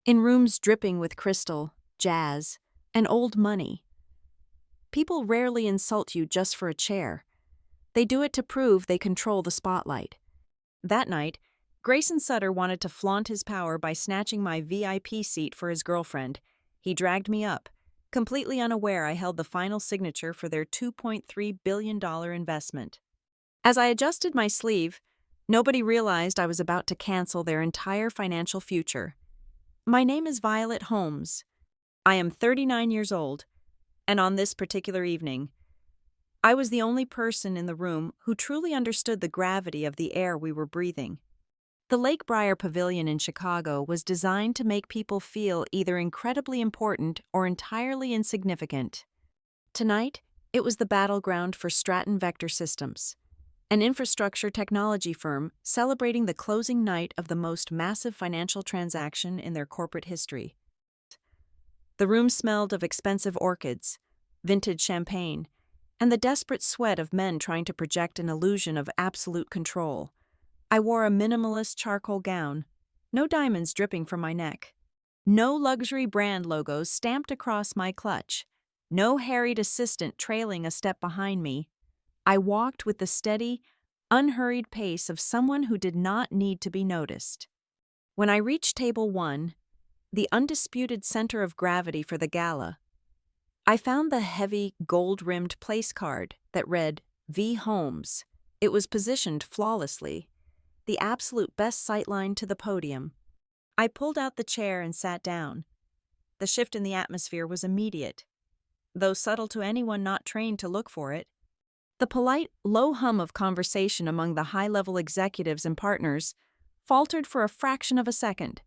in rooms dripping with crystal, jazz, and old money. People rarely insult you just for a chair. They do it to prove they control the spotlight. That night, Grayson Sutter wanted to flaunt his power by snatching my VIP seat for his girlfriend. He dragged me up, completely unaware I held the final signature for their $2.3 billion investment. As I adjusted my sleeve, nobody realized I was about to cancel their entire financial future. My name is Violet Holmes. I am 39 years old, and on this particular evening, I was the only person in the room who truly understood the gravity of the air we were breathing. The Lake Briar Pavilion in Chicago was designed to make people feel either incredibly important or entirely insignificant. Tonight, it was the battleground for Stratton Vector Systems, an infrastructure technology firm celebrating the closing night of the most massive financial transaction in their corporate history. The room smelled of expensive orchids, vintage champagne, and the desperate sweat of men trying to project an illusion of absolute control. I wore a minimalist charcoal gown, no diamonds dripping from my neck, no luxury brand logos stamped across my clutch, no harried assistant trailing a step behind me. I walked with the steady, unhurried pace of someone who did not need to be noticed. When I reached table 1, the undisputed center of gravity for the gala, I found the heavy, gold-rimmed place card that read V. Holmes. It was positioned flawlessly, the absolute best sightline to the podium. I pulled out the chair and sat down. The shift in the atmosphere was immediate, though subtle to anyone not trained to look for it. The polite, low hum of conversation among the high-level executives and partners faltered for a fraction of a second.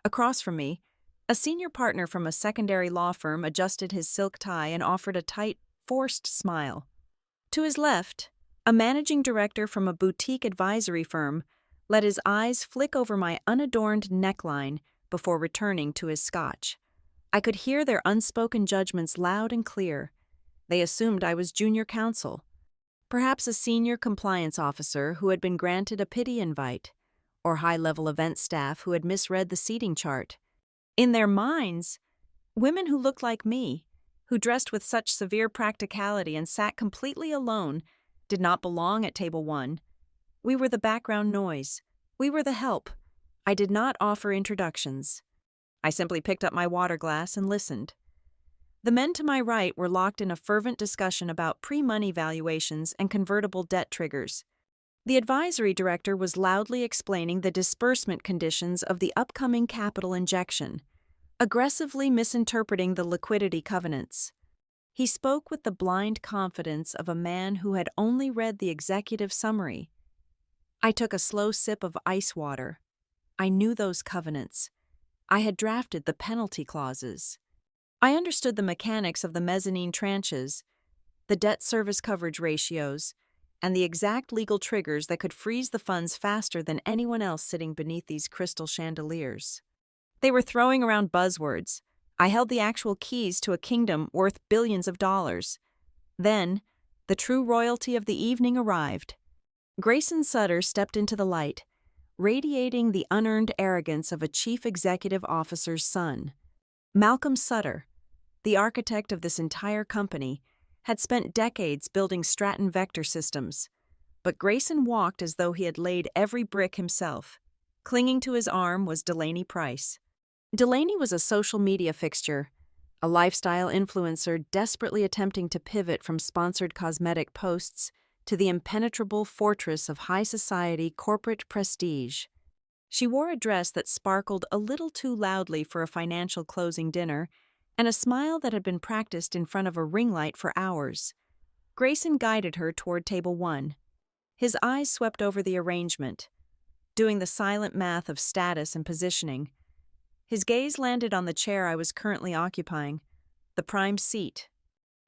Across from me, a senior partner from a secondary law firm adjusted his silk tie and offered a tight, forced smile. To his left, a managing director from a boutique advisory firm let his eyes flick over my unadorned neckline before returning to his scotch. I could hear their unspoken judgments loud and clear. They assumed I was junior counsel, perhaps a senior compliance officer who had been granted a pity invite, or high-level event staff who had misread the seating chart. In their minds, women who looked like me, who dressed with such severe practicality and sat completely alone, did not belong at table 1. We were the background noise. We were the help. I did not offer introductions. I simply picked up my water glass and listened. The men to my right were locked in a fervent discussion about pre-money valuations and convertible debt triggers. The advisory director was loudly explaining the disbursement conditions of the upcoming capital injection, aggressively misinterpreting the liquidity covenants. He spoke with the blind confidence of a man who had only read the executive summary. I took a slow sip of ice water. I knew those covenants. I had drafted the penalty clauses. I understood the mechanics of the mezzanine tranches, the debt service coverage ratios, and the exact legal triggers that could freeze the funds faster than anyone else sitting beneath these crystal chandeliers. They were throwing around buzzwords. I held the actual keys to a kingdom worth billions of dollars. Then, the true royalty of the evening arrived. Grayson Sutter stepped into the light, radiating the unearned arrogance of a chief executive officer's son. Malcolm Sutter, the architect of this entire company, had spent decades building Stratton Vector Systems, but Grayson walked as though he had laid every brick himself. Clinging to his arm was Delaney Price. Delaney was a social media fixture, a lifestyle influencer desperately attempting to pivot from sponsored cosmetic posts to the impenetrable fortress of high society corporate prestige. She wore a dress that sparkled a little too loudly for a financial closing dinner, and a smile that had been practiced in front of a ring light for hours. Grayson guided her toward table 1. His eyes swept over the arrangement, doing the silent math of status and positioning. His gaze landed on the chair I was currently occupying, the prime seat,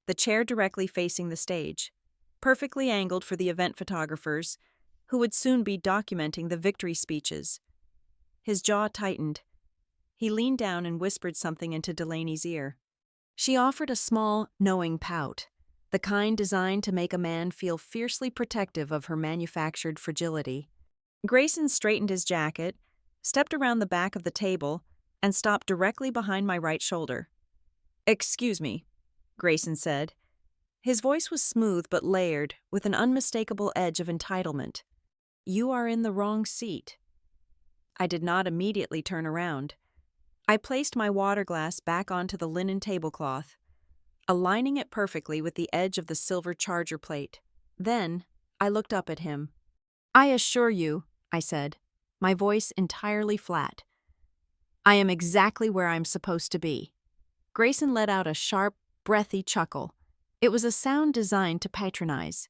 the chair directly facing the stage, perfectly angled for the event photographers, who would soon be documenting the victory speeches. His jaw tightened. He leaned down and whispered something into Delaney's ear. She offered a small, knowing pout, the kind designed to make a man feel fiercely protective of her manufactured fragility. Grayson straightened his jacket, stepped around the back of the table, and stopped directly behind my right shoulder. "Excuse me," Grayson said. His voice was smooth but layered, with an unmistakable edge of entitlement. "You are in the wrong seat." I did not immediately turn around. I placed my water glass back onto the linen tablecloth, aligning it perfectly with the edge of the silver charger plate. Then, I looked up at him. "I assure you," I said, my voice entirely flat, "I am exactly where I'm supposed to be." Grayson let out a sharp, breathy chuckle. It was a sound designed to patronize.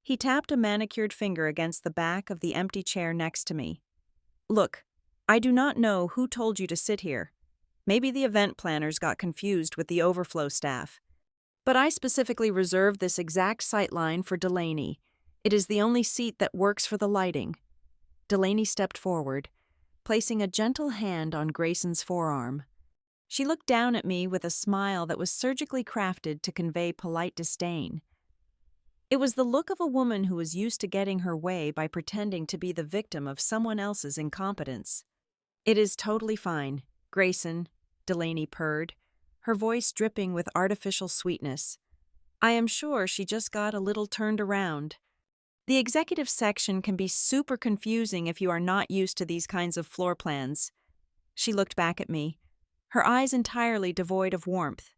He tapped a manicured finger against the back of the empty chair next to me. "Look, I do not know who told you to sit here. Maybe the event planners got confused with the overflow staff. But I specifically reserved this exact sightline for Delaney. It is the only seat that works for the lighting." Delaney stepped forward, placing a gentle hand on Grayson's forearm. She looked down at me with a smile that was surgically crafted to convey polite disdain. It was the look of a woman who was used to getting her way by pretending to be the victim of someone else's incompetence. "It is totally fine, Grayson," Delaney purred, her voice dripping with artificial sweetness. "I am sure she just got a little turned around. The executive section can be super confusing if you are not used to these kinds of floor plans." She looked back at me, her eyes entirely devoid of warmth.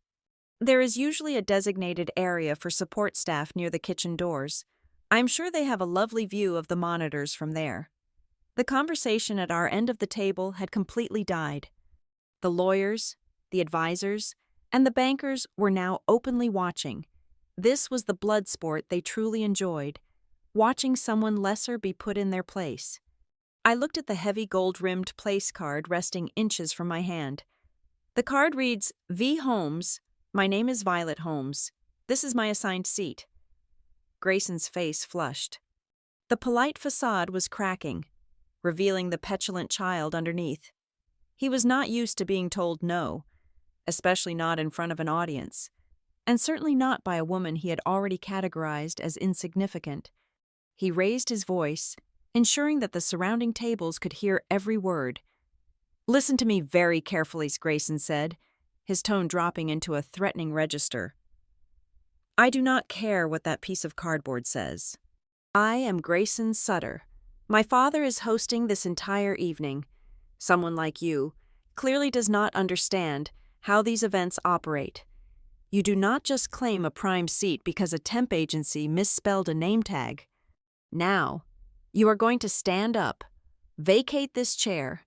"There is usually a designated area for support staff near the kitchen doors. I'm sure they have a lovely view of the monitors from there." The conversation at our end of the table had completely died. The lawyers, the advisors, and the bankers were now openly watching. This was the blood sport they truly enjoyed, watching someone lesser be put in their place. I looked at the heavy gold-rimmed place card resting inches from my hand. The card reads, "V. Holmes. My name is Violet Holmes. This is my assigned seat." Grayson's face flushed. The polite facade was cracking, revealing the petulant child underneath. He was not used to being told no, especially not in front of an audience, and certainly not by a woman he had already categorized as insignificant. He raised his voice, ensuring that the surrounding tables could hear every word. "Listen to me very carefully," Grayson said, his tone dropping into a threatening register. "I do not care what that piece of cardboard says. I am Grayson Sutter. My father is hosting this entire evening. Someone like you clearly does not understand how these events operate. You do not just claim a prime seat because a temp agency misspelled a name tag. Now, you are going to stand up, vacate this chair,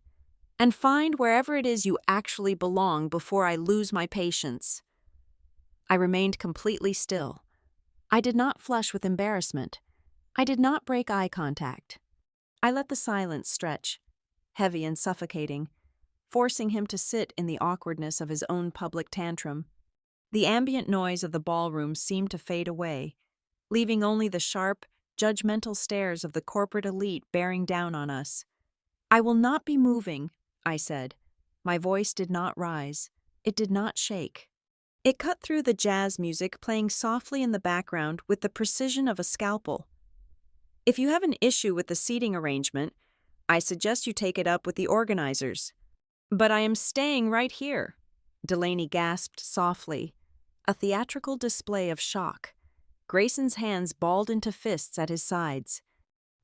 and find wherever it is you actually belong before I lose my patience." I remained completely still. I did not flush with embarrassment. I did not break eye contact. I let the silence stretch, heavy and suffocating, forcing him to sit in the awkwardness of his own public tantrum. The ambient noise of the ballroom seemed to fade away, leaving only the sharp, judgmental stares of the corporate elite bearing down on us. "I will not be moving," I said. My voice did not rise. It did not shake. It cut through the jazz music playing softly in the background with the precision of a scalpel. "If you have an issue with the seating arrangement, I suggest you take it up with the organizers." "But I am staying right here," Delaney gasped softly, a theatrical display of shock. Grayson's hands balled into fists at his sides.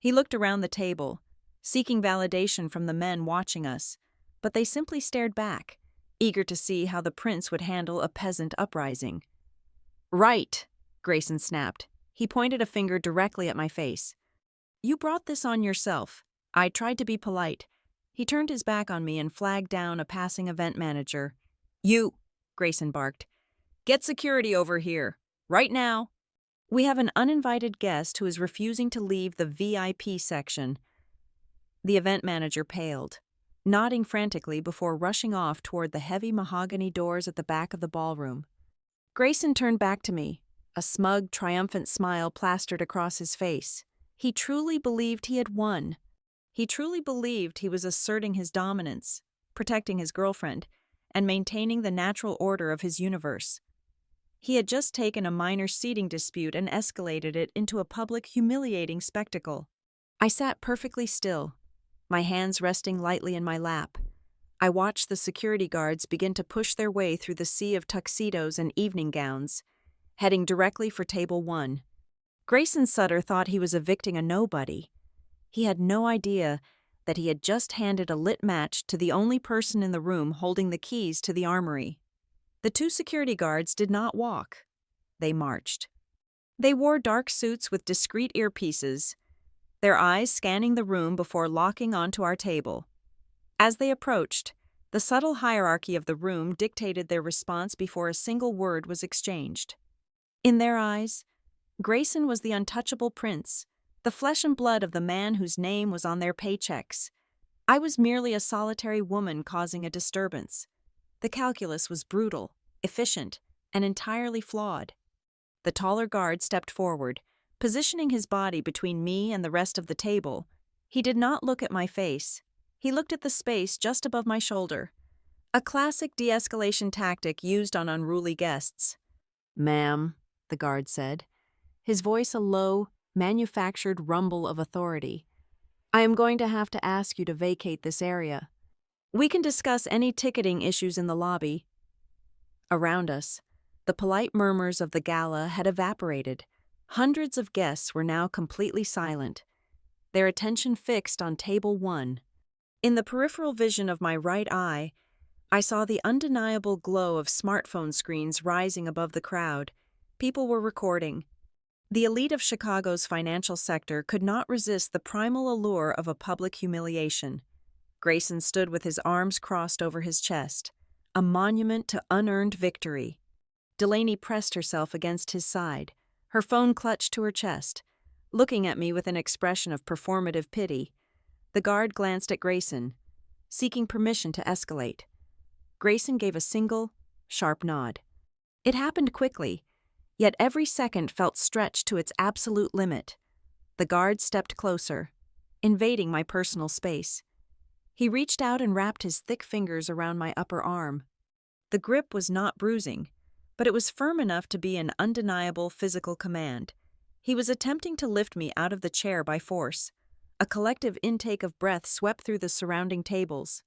He looked around the table, seeking validation from the men watching us, but they simply stared back, eager to see how the prince would handle a peasant uprising. "Right," Grayson snapped. He pointed a finger directly at my face. "You brought this on yourself." I tried to be polite. He turned his back on me and flagged down a passing event manager. "You," Grayson barked. "Get security over here, right now. We have an uninvited guest who is refusing to leave the VIP section." The event manager paled, nodding frantically before rushing off toward the heavy mahogany doors at the back of the ballroom. Grayson turned back to me, a smug, triumphant smile plastered across his face. He truly believed he had won. He truly believed he was asserting his dominance, protecting his girlfriend, and maintaining the natural order of his universe. He had just taken a minor seating dispute and escalated it into a public, humiliating spectacle. I sat perfectly still, my hands resting lightly in my lap. I watched the security guards begin to push their way through the sea of tuxedos and evening gowns, heading directly for Table 1. Grayson Sutter thought he was evicting a nobody. He had no idea that he had just handed a lit match to the only person in the room holding the keys to the armory. The two security guards did not walk. They marched. They wore dark suits with discreet earpieces, their eyes scanning the room before locking onto our table. As they approached, the subtle hierarchy of the room dictated their response before a single word was exchanged. In their eyes, Grayson was the untouchable prince, the flesh and blood of the man whose name was on their paychecks. I was merely a solitary woman causing a disturbance. The calculus was brutal, efficient, and entirely flawed. The taller guard stepped forward, positioning his body between me and the rest of the table. He did not look at my face. He looked at the space just above my shoulder. A classic de-escalation tactic used on unruly guests. "Ma'am," the guard said, his voice a low, manufactured rumble of authority. "I am going to have to ask you to vacate this area. We can discuss any ticketing issues in the lobby." Around us, the polite murmurs of the gala had evaporated. Hundreds of guests were now completely silent, their attention fixed on Table 1. In the peripheral vision of my right eye, I saw the undeniable glow of smartphone screens rising above the crowd. People were recording. The elite of Chicago's financial sector could not resist the primal allure of a public humiliation. Grayson stood with his arms crossed over his chest, a monument to unearned victory. Delaney pressed herself against his side, her phone clutched to her chest, looking at me with an expression of performative pity. The guard glanced at Grayson, seeking permission to escalate. Grayson gave a single, sharp nod. It happened quickly, yet every second felt stretched to its absolute limit. The guard stepped closer, invading my personal space. He reached out and wrapped his thick fingers around my upper arm. The grip was not bruising, but it was firm enough to be an undeniable physical command. He was attempting to lift me out of the chair by force. A collective intake of breath swept through the surrounding tables.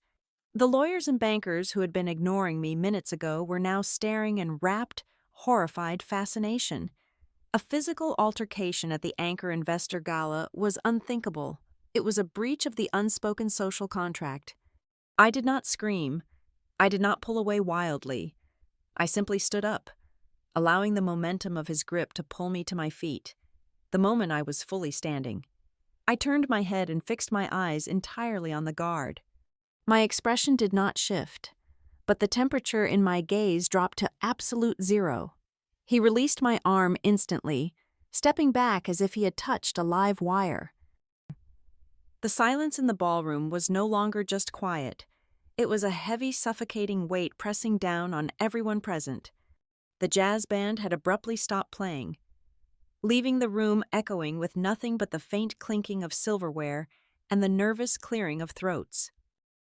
The lawyers and bankers who had been ignoring me minutes ago were now staring in rapt, horrified fascination. A physical altercation at the Anchor Investor Gala was unthinkable. It was a breach of the unspoken social contract. I did not scream. I did not pull away wildly. I simply stood up, allowing the momentum of his grip to pull me to my feet. The moment I was fully standing, I turned my head and fixed my eyes entirely on the guard. My expression did not shift, but the temperature in my gaze dropped to absolute zero. He released my arm instantly, stepping back as if he had touched a live wire. The silence in the ballroom was no longer just quiet. It was a heavy, suffocating weight pressing down on everyone present. The jazz band had abruptly stopped playing, leaving the room echoing with nothing but the faint clinking of silverware and the nervous clearing of throats.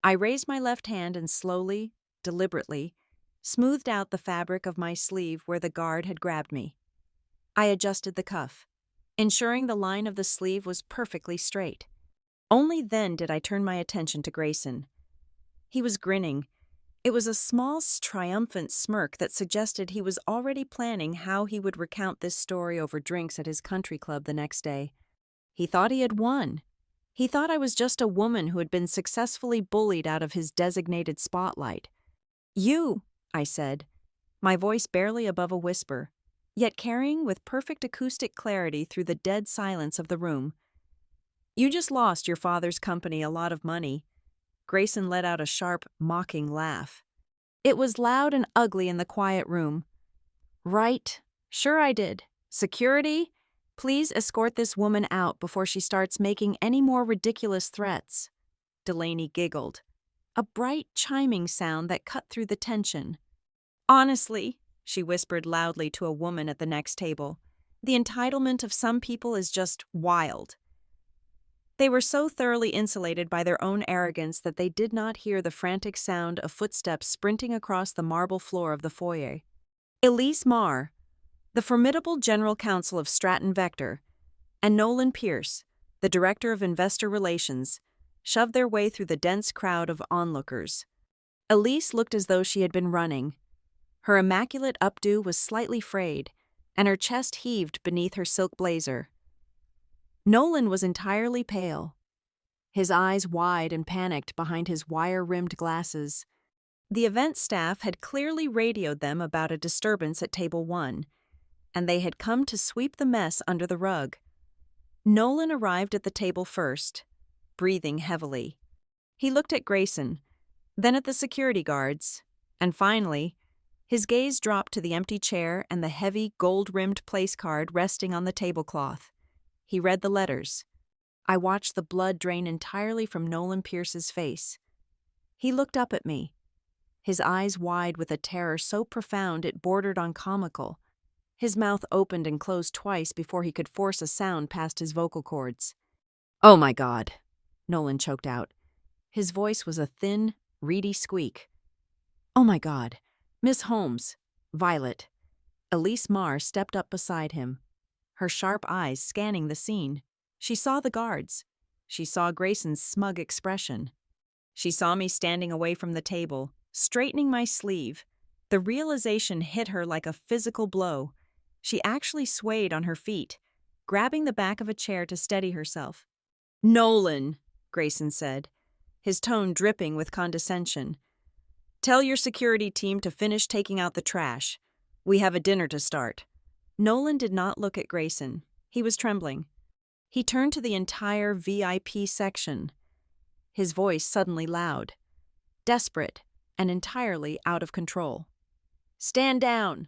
I raised my left hand and slowly, deliberately, smoothed out the fabric of my sleeve where the guard had grabbed me. I adjusted the cuff, ensuring the line of the sleeve was perfectly straight. Only then did I turn my attention to Grayson. He was grinning. It was a small, triumphant smirk that suggested he was already planning how he would recount this story over drinks at his country club the next day. He thought he had won. He thought I was just a woman who had been successfully bullied out of his designated spotlight. "You," I said, my voice barely above a whisper, yet carrying with perfect acoustic clarity through the dead silence of the room. "You just lost your father's company a lot of money." Grayson let out a sharp, mocking laugh. It was loud and ugly in the quiet room. "Right. Sure I did. Security? Please escort this woman out before she starts making any more ridiculous threats." Delaney giggled, a bright, chiming sound that cut through the tension. "Honestly," she whispered loudly to a woman at the next table, "the entitlement of some people is just wild." They were so thoroughly insulated by their own arrogance that they did not hear the frantic sound of footsteps sprinting across the marble floor of the foyer. Elise Marr, the formidable general counsel of Stratton Vector, and Nolan Pierce, the director of investor relations, shoved their way through the dense crowd of onlookers. Elise looked as though she had been running. Her immaculate updo was slightly frayed, and her chest heaved beneath her silk blazer. Nolan was entirely pale, his eyes wide and panicked behind his wire-rimmed glasses. The event staff had clearly radioed them about a disturbance at Table 1, and they had come to sweep the mess under the rug. Nolan arrived at the table first, breathing heavily. He looked at Grayson, then at the security guards, and finally, his gaze dropped to the empty chair and the heavy, gold-rimmed place card resting on the tablecloth. He read the letters. I watched the blood drain entirely from Nolan Pierce's face. He looked up at me, his eyes wide with a terror so profound it bordered on comical. His mouth opened and closed twice before he could force a sound past his vocal cords. "Oh my God," Nolan choked out. His voice was a thin, reedy squeak. "Oh my God. Miss Holmes, Violet." Elise Marr stepped up beside him, her sharp eyes scanning the scene. She saw the guards. She saw Grayson's smug expression. She saw me standing away from the table, straightening my sleeve. The realization hit her like a physical blow. She actually swayed on her feet, grabbing the back of a chair to steady herself. "Nolan," Grayson said, his tone dripping with condescension. "Tell your security team to finish taking out the trash. We have a dinner to start." Nolan did not look at Grayson. He was trembling. He turned to the entire VIP section, his voice suddenly loud, desperate, and entirely out of control. "Stand down,"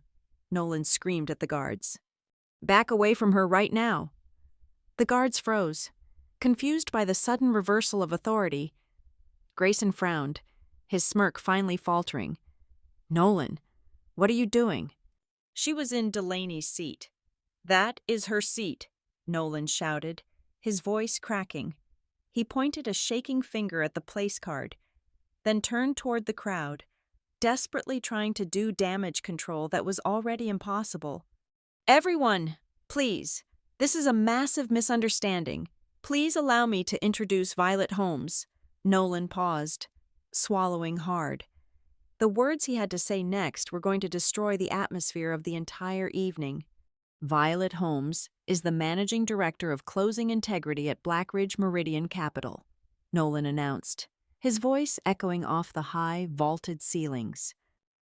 Nolan screamed at the guards. "Back away from her right now." The guards froze, confused by the sudden reversal of authority. Grayson frowned, his smirk finally faltering. "Nolan, what are you doing?" "She was in Delaney's seat. That is her seat," Nolan shouted, his voice cracking. He pointed a shaking finger at the place card, then turned toward the crowd, desperately trying to do damage control that was already impossible. "Everyone, please, this is a massive misunderstanding. Please allow me to introduce Violet Holmes." Nolan paused, swallowing hard. The words he had to say next were going to destroy the atmosphere of the entire evening. "Violet Holmes is the managing director of closing integrity at Blackridge Meridian Capital," Nolan announced, his voice echoing off the high, vaulted ceilings.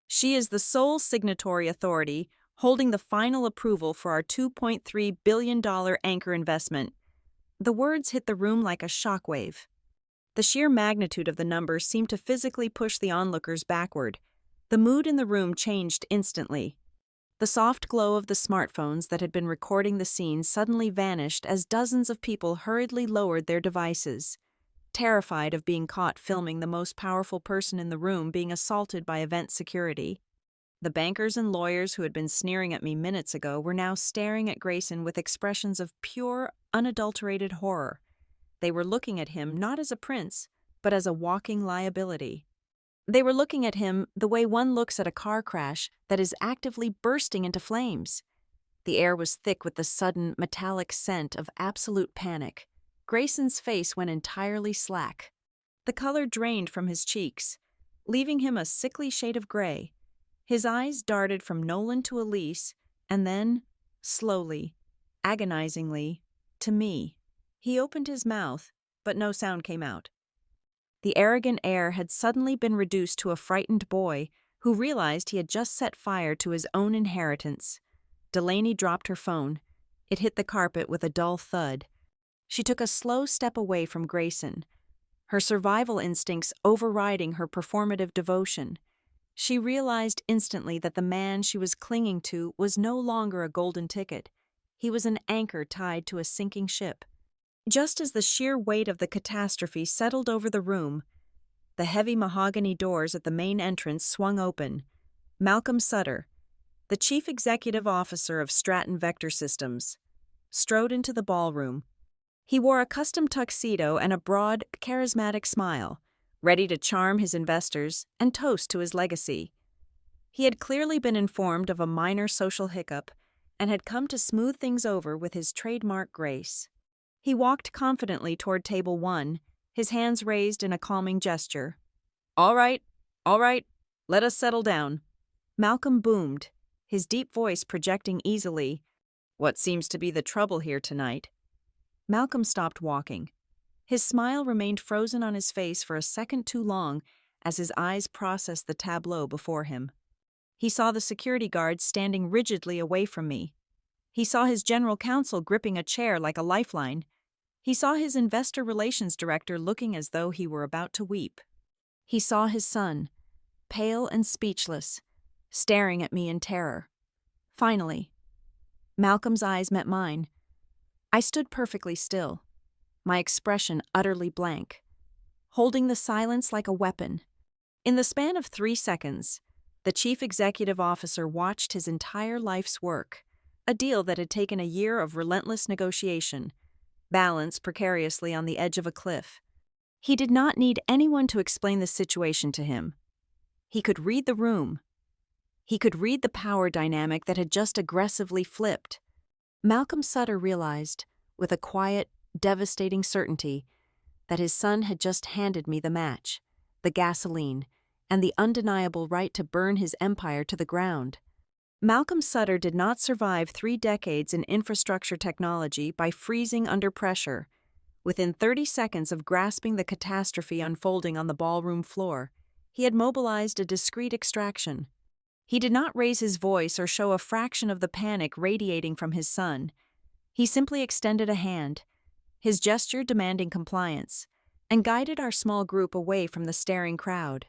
"She is the sole signatory authority holding the final approval for our $2.3 billion anchor investment." The words hit the room like a shockwave. The sheer magnitude of the numbers seemed to physically push the onlookers backward. The mood in the room changed instantly. The soft glow of the smartphones that had been recording the scene suddenly vanished as dozens of people hurriedly lowered their devices, terrified of being caught filming the most powerful person in the room being assaulted by event security. The bankers and lawyers who had been sneering at me minutes ago were now staring at Grayson with expressions of pure, unadulterated horror. They were looking at him not as a prince, but as a walking liability. They were looking at him the way one looks at a car crash that is actively bursting into flames. The air was thick with the sudden, metallic scent of absolute panic. Grayson's face went entirely slack. The color drained from his cheeks, leaving him a sickly shade of gray. His eyes darted from Nolan to Elise, and then, slowly, agonizingly, to me. He opened his mouth, but no sound came out. The arrogant heir had suddenly been reduced to a frightened boy who realized he had just set fire to his own inheritance. Delaney dropped her phone. It hit the carpet with a dull thud. She took a slow step away from Grayson, her survival instincts overriding her performative devotion. She realized instantly that the man she was clinging to was no longer a golden ticket. He was an anchor tied to a sinking ship. Just as the sheer weight of the catastrophe settled over the room, the heavy mahogany doors at the main entrance swung open. Malcolm Sutter, the chief executive officer of Stratton Vector Systems, strode into the ballroom. He wore a custom tuxedo and a broad, charismatic smile, ready to charm his investors and toast to his legacy. He had clearly been informed of a minor social hiccup and had come to smooth things over with his trademark grace. He walked confidently toward Table 1, his hands raised in a calming gesture. "All right, All right, let us settle down. Malcolm boomed, his deep voice projecting easily. What seems to be the trouble here tonight? Malcolm stopped walking. His smile remained frozen on his face for a second too long as his eyes processed the tableau before him. He saw the security guards standing rigidly away from me. He saw his general counsel gripping a chair like a lifeline. He saw his investor relations director looking as though he were about to weep. He saw his son, pale and speechless, staring at me in terror. Finally, Malcolm's eyes met mine. I stood perfectly still, my expression utterly blank, holding the silence like a weapon. In the span of 3 seconds, the chief executive officer watched his entire life's work, a deal that had taken a year of relentless negotiation, balanced precariously on the edge of a cliff. He did not need anyone to explain the situation to him. He could read the room. He could read the power dynamic that had just aggressively flipped. Malcolm Sutter realized, with a quiet, devastating certainty, that his son had just handed me the match, the gasoline, and the undeniable right to burn his empire to the ground. Malcolm Sutter did not survive 3 decades in infrastructure technology by freezing under pressure. Within 30 seconds of grasping the catastrophe unfolding on the ballroom floor, he had mobilized a discreet extraction. He did not raise his voice or show a fraction of the panic radiating from his son. He simply extended a hand, his gesture demanding compliance, and guided our small group away from the staring crowd.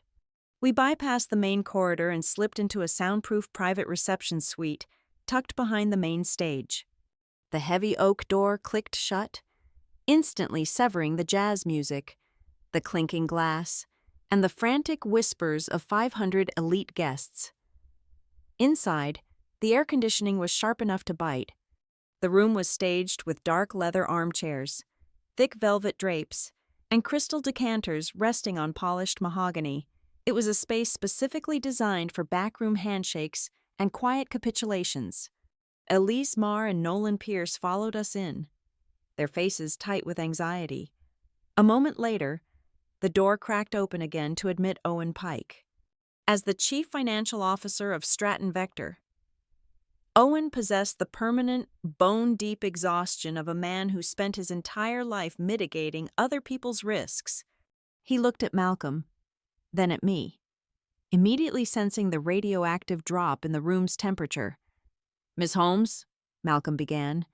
We bypassed the main corridor and slipped into a soundproof private reception suite tucked behind the main stage. The heavy oak door clicked shut, instantly severing the jazz music, the clinking glass, and the frantic whispers of 500 elite guests. Inside, the air conditioning was sharp enough to bite. The room was staged with dark leather armchairs, thick velvet drapes, and crystal decanters resting on polished mahogany. It was a space specifically designed for backroom handshakes and quiet capitulations. Elise Marr and Nolan Pierce followed us in, their faces tight with anxiety. A moment later, the door cracked open again to admit Owen Pike. As the chief financial officer of Stratton Vector, Owen possessed the permanent, bone-deep exhaustion of a man who spent his entire life mitigating other people's risks. He looked at Malcolm, then at me, immediately sensing the radioactive drop in the room's temperature. "Miss Holmes," Malcolm began.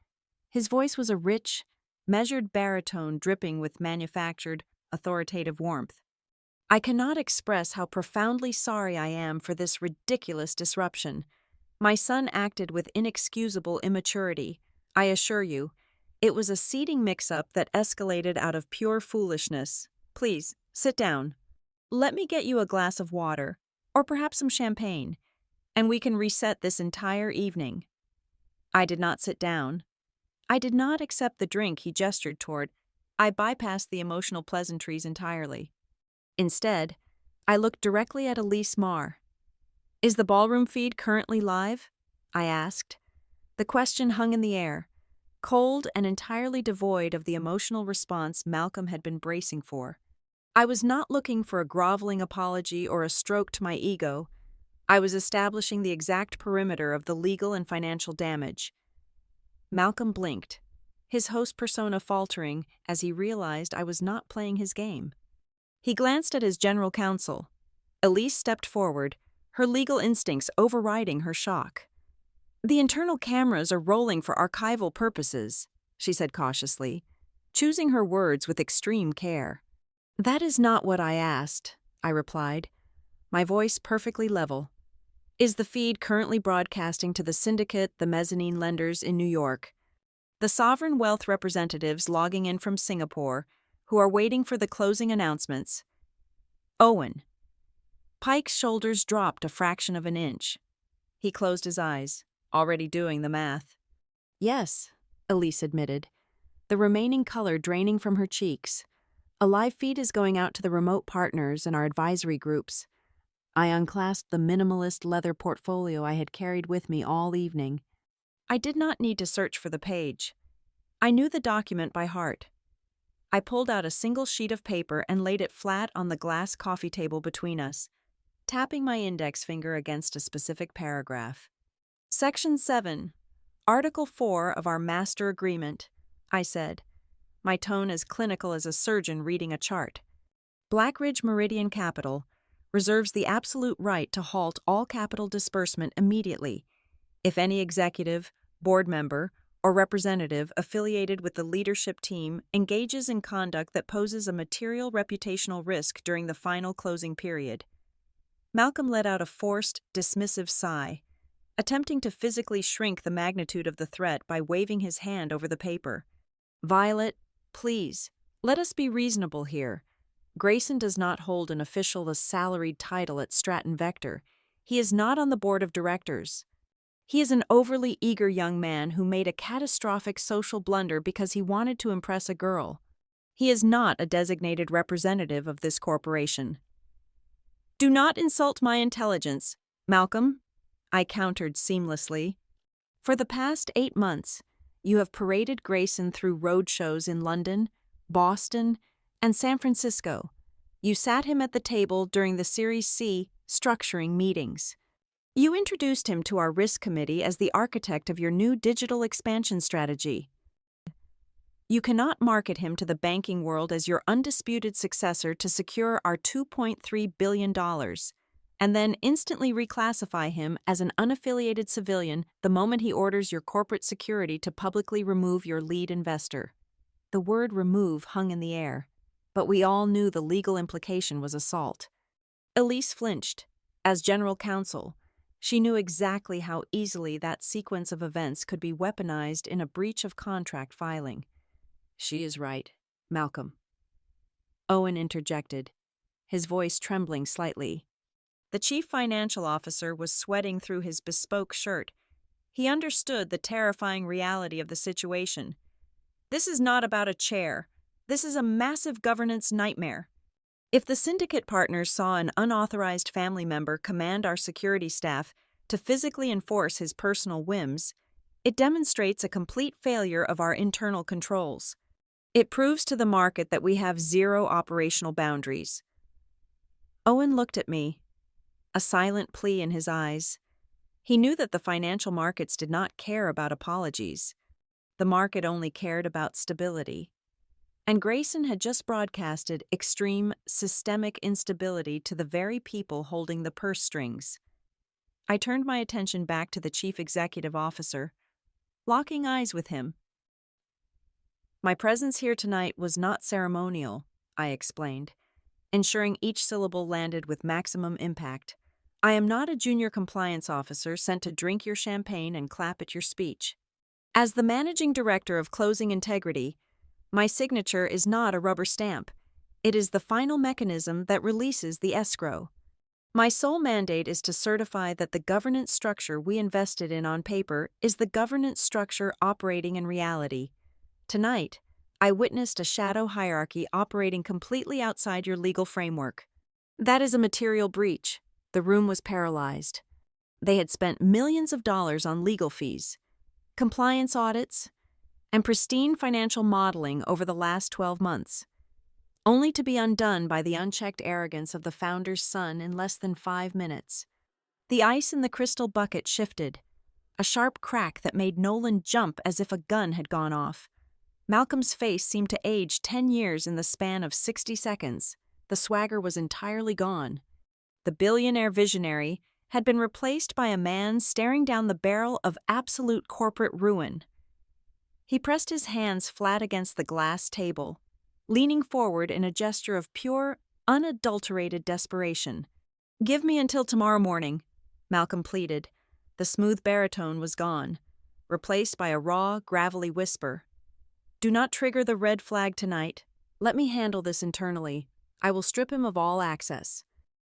His voice was a rich, measured baritone dripping with manufactured, authoritative warmth. "I cannot express how profoundly sorry I am for this ridiculous disruption. My son acted with inexcusable immaturity. I assure you, it was a seating mix-up that escalated out of pure foolishness. Please, sit down. Let me get you a glass of water, or perhaps some champagne, and we can reset this entire evening." I did not sit down. I did not accept the drink he gestured toward. I bypassed the emotional pleasantries entirely. Instead, I looked directly at Elise Marr. "Is the ballroom feed currently live?" I asked. The question hung in the air, cold and entirely devoid of the emotional response Malcolm had been bracing for. I was not looking for a groveling apology or a stroke to my ego. I was establishing the exact perimeter of the legal and financial damage. Malcolm blinked, his host persona faltering as he realized I was not playing his game. He glanced at his general counsel. Elise stepped forward, her legal instincts overriding her shock. "The internal cameras are rolling for archival purposes," she said cautiously, choosing her words with extreme care. "That is not what I asked," I replied, my voice perfectly level. "Is the feed currently broadcasting to the syndicate, the mezzanine lenders in New York, the sovereign wealth representatives logging in from Singapore, who are waiting for the closing announcements?" "Owen." Pike's shoulders dropped a fraction of an inch. He closed his eyes, already doing the math. "Yes," Elise admitted, the remaining color draining from her cheeks. "A live feed is going out to the remote partners and our advisory groups." I unclasped the minimalist leather portfolio I had carried with me all evening. I did not need to search for the page. I knew the document by heart. I pulled out a single sheet of paper and laid it flat on the glass coffee table between us. tapping my index finger against a specific paragraph. Section 7, Article 4 of our Master Agreement, I said, my tone as clinical as a surgeon reading a chart. Blackridge Meridian Capital reserves the absolute right to halt all capital disbursement immediately if any executive, board member, or representative affiliated with the leadership team engages in conduct that poses a material reputational risk during the final closing period. Malcolm let out a forced, dismissive sigh, attempting to physically shrink the magnitude of the threat by waving his hand over the paper. Violet, please, let us be reasonable here. Grayson does not hold an official salaried title at Stratton Vector. He is not on the board of directors. He is an overly eager young man who made a catastrophic social blunder because he wanted to impress a girl. He is not a designated representative of this corporation. Do not insult my intelligence, Malcolm, I countered seamlessly. For the past 8 months, you have paraded Grayson through roadshows in London, Boston, and San Francisco. You sat him at the table during the Series C structuring meetings. You introduced him to our risk committee as the architect of your new digital expansion strategy. You cannot market him to the banking world as your undisputed successor to secure our $2.3 billion, and then instantly reclassify him as an unaffiliated civilian the moment he orders your corporate security to publicly remove your lead investor. The word remove hung in the air, but we all knew the legal implication was assault. Elise flinched. As general counsel, she knew exactly how easily that sequence of events could be weaponized in a breach of contract filing. She is right, Malcolm. Owen interjected, his voice trembling slightly. The chief financial officer was sweating through his bespoke shirt. He understood the terrifying reality of the situation. This is not about a chair. This is a massive governance nightmare. If the syndicate partners saw an unauthorized family member command our security staff to physically enforce his personal whims, it demonstrates a complete failure of our internal controls. It proves to the market that we have zero operational boundaries. Owen looked at me, a silent plea in his eyes. He knew that the financial markets did not care about apologies. The market only cared about stability. And Grayson had just broadcasted extreme, systemic instability to the very people holding the purse strings. I turned my attention back to the chief executive officer, locking eyes with him. My presence here tonight was not ceremonial, I explained, ensuring each syllable landed with maximum impact. I am not a junior compliance officer sent to drink your champagne and clap at your speech. As the managing director of Closing Integrity, my signature is not a rubber stamp. It is the final mechanism that releases the escrow. My sole mandate is to certify that the governance structure we invested in on paper is the governance structure operating in reality. Tonight, I witnessed a shadow hierarchy operating completely outside your legal framework. That is a material breach. The room was paralyzed. They had spent millions of dollars on legal fees, compliance audits, and pristine financial modeling over the last 12 months, only to be undone by the unchecked arrogance of the founder's son in less than 5 minutes. The ice in the crystal bucket shifted, a sharp crack that made Nolan jump as if a gun had gone off. Malcolm's face seemed to age 10 years in the span of 60 seconds. The swagger was entirely gone. The billionaire visionary had been replaced by a man staring down the barrel of absolute corporate ruin. He pressed his hands flat against the glass table, leaning forward in a gesture of pure, unadulterated desperation. "Give me until tomorrow morning," Malcolm pleaded. The smooth baritone was gone, replaced by a raw, gravelly whisper. "Do not trigger the red flag tonight. Let me handle this internally. I will strip him of all access.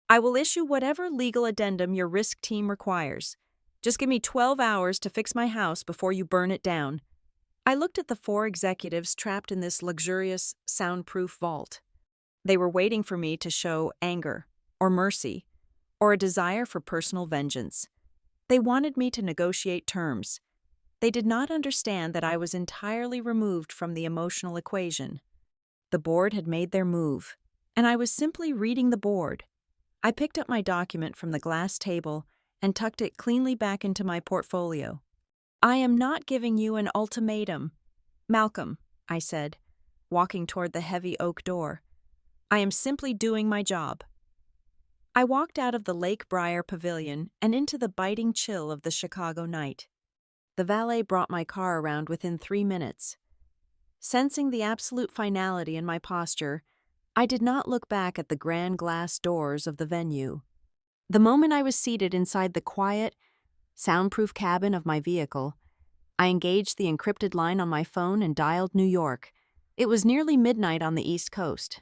I will issue whatever legal addendum your risk team requires. Just give me 12 hours to fix my house before you burn it down." I looked at the 4 executives trapped in this luxurious, soundproof vault. They were waiting for me to show anger, or mercy, or a desire for personal vengeance. They wanted me to negotiate terms. They did not understand that I was entirely removed from the emotional equation. The board had made their move, and I was simply reading the board. I picked up my document from the glass table and tucked it cleanly back into my portfolio. I am not giving you an ultimatum, Malcolm, I said, walking toward the heavy oak door. I am simply doing my job. I walked out of the Lake Briar Pavilion and into the biting chill of the Chicago night. The valet brought my car around within 3 minutes. Sensing the absolute finality in my posture, I did not look back at the grand glass doors of the venue. The moment I was seated inside the quiet, soundproof cabin of my vehicle, I engaged the encrypted line on my phone and dialed New York. It was nearly midnight on the East Coast,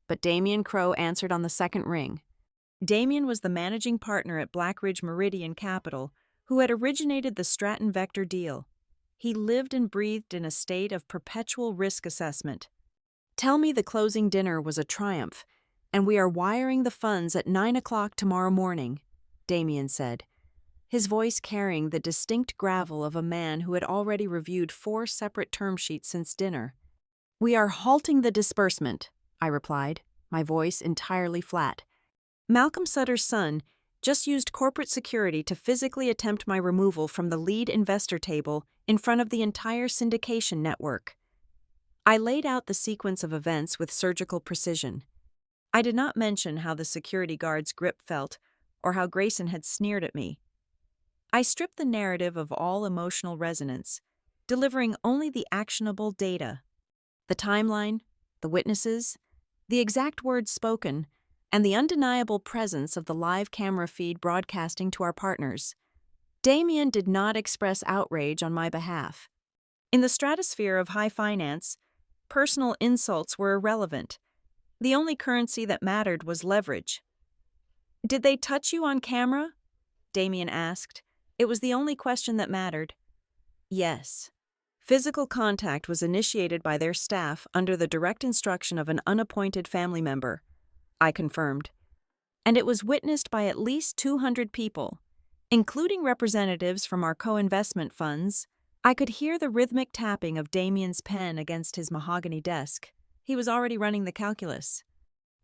but Damian Crowe answered on the second ring. Damian was the managing partner at Blackridge Meridian Capital, who had originated the Stratton Vector deal. He lived and breathed in a state of perpetual risk assessment. Tell me the closing dinner was a triumph, and we are wiring the funds at 9 o'clock tomorrow morning, Damian said, his voice carrying the distinct gravel of a man who had already reviewed 4 separate term sheets since dinner. We are halting the disbursement, I replied, my voice entirely flat. Malcolm Sutter's son just used corporate security to physically attempt my removal from the lead investor table in front of the entire syndication network. I laid out the sequence of events with surgical precision. I did not mention how the security guard's grip felt or how Grayson had sneered at me. I stripped the narrative of all emotional resonance, delivering only the actionable data. The timeline, the witnesses, the exact words spoken, and the undeniable presence of the live camera feed broadcasting to our partners. Damian did not express outrage on my behalf. In the stratosphere of high finance, personal insults were irrelevant. The only currency that mattered was leverage. Did they touch you on camera? Damian asked. It was the only question that mattered. Yes. Physical contact was initiated by their staff under the direct instruction of an unappointed family member, I confirmed. And it was witnessed by at least 200 people, including representatives from our co-investment funds. I could hear the rhythmic tapping of Damian's pen against his mahogany desk. He was already running the calculus.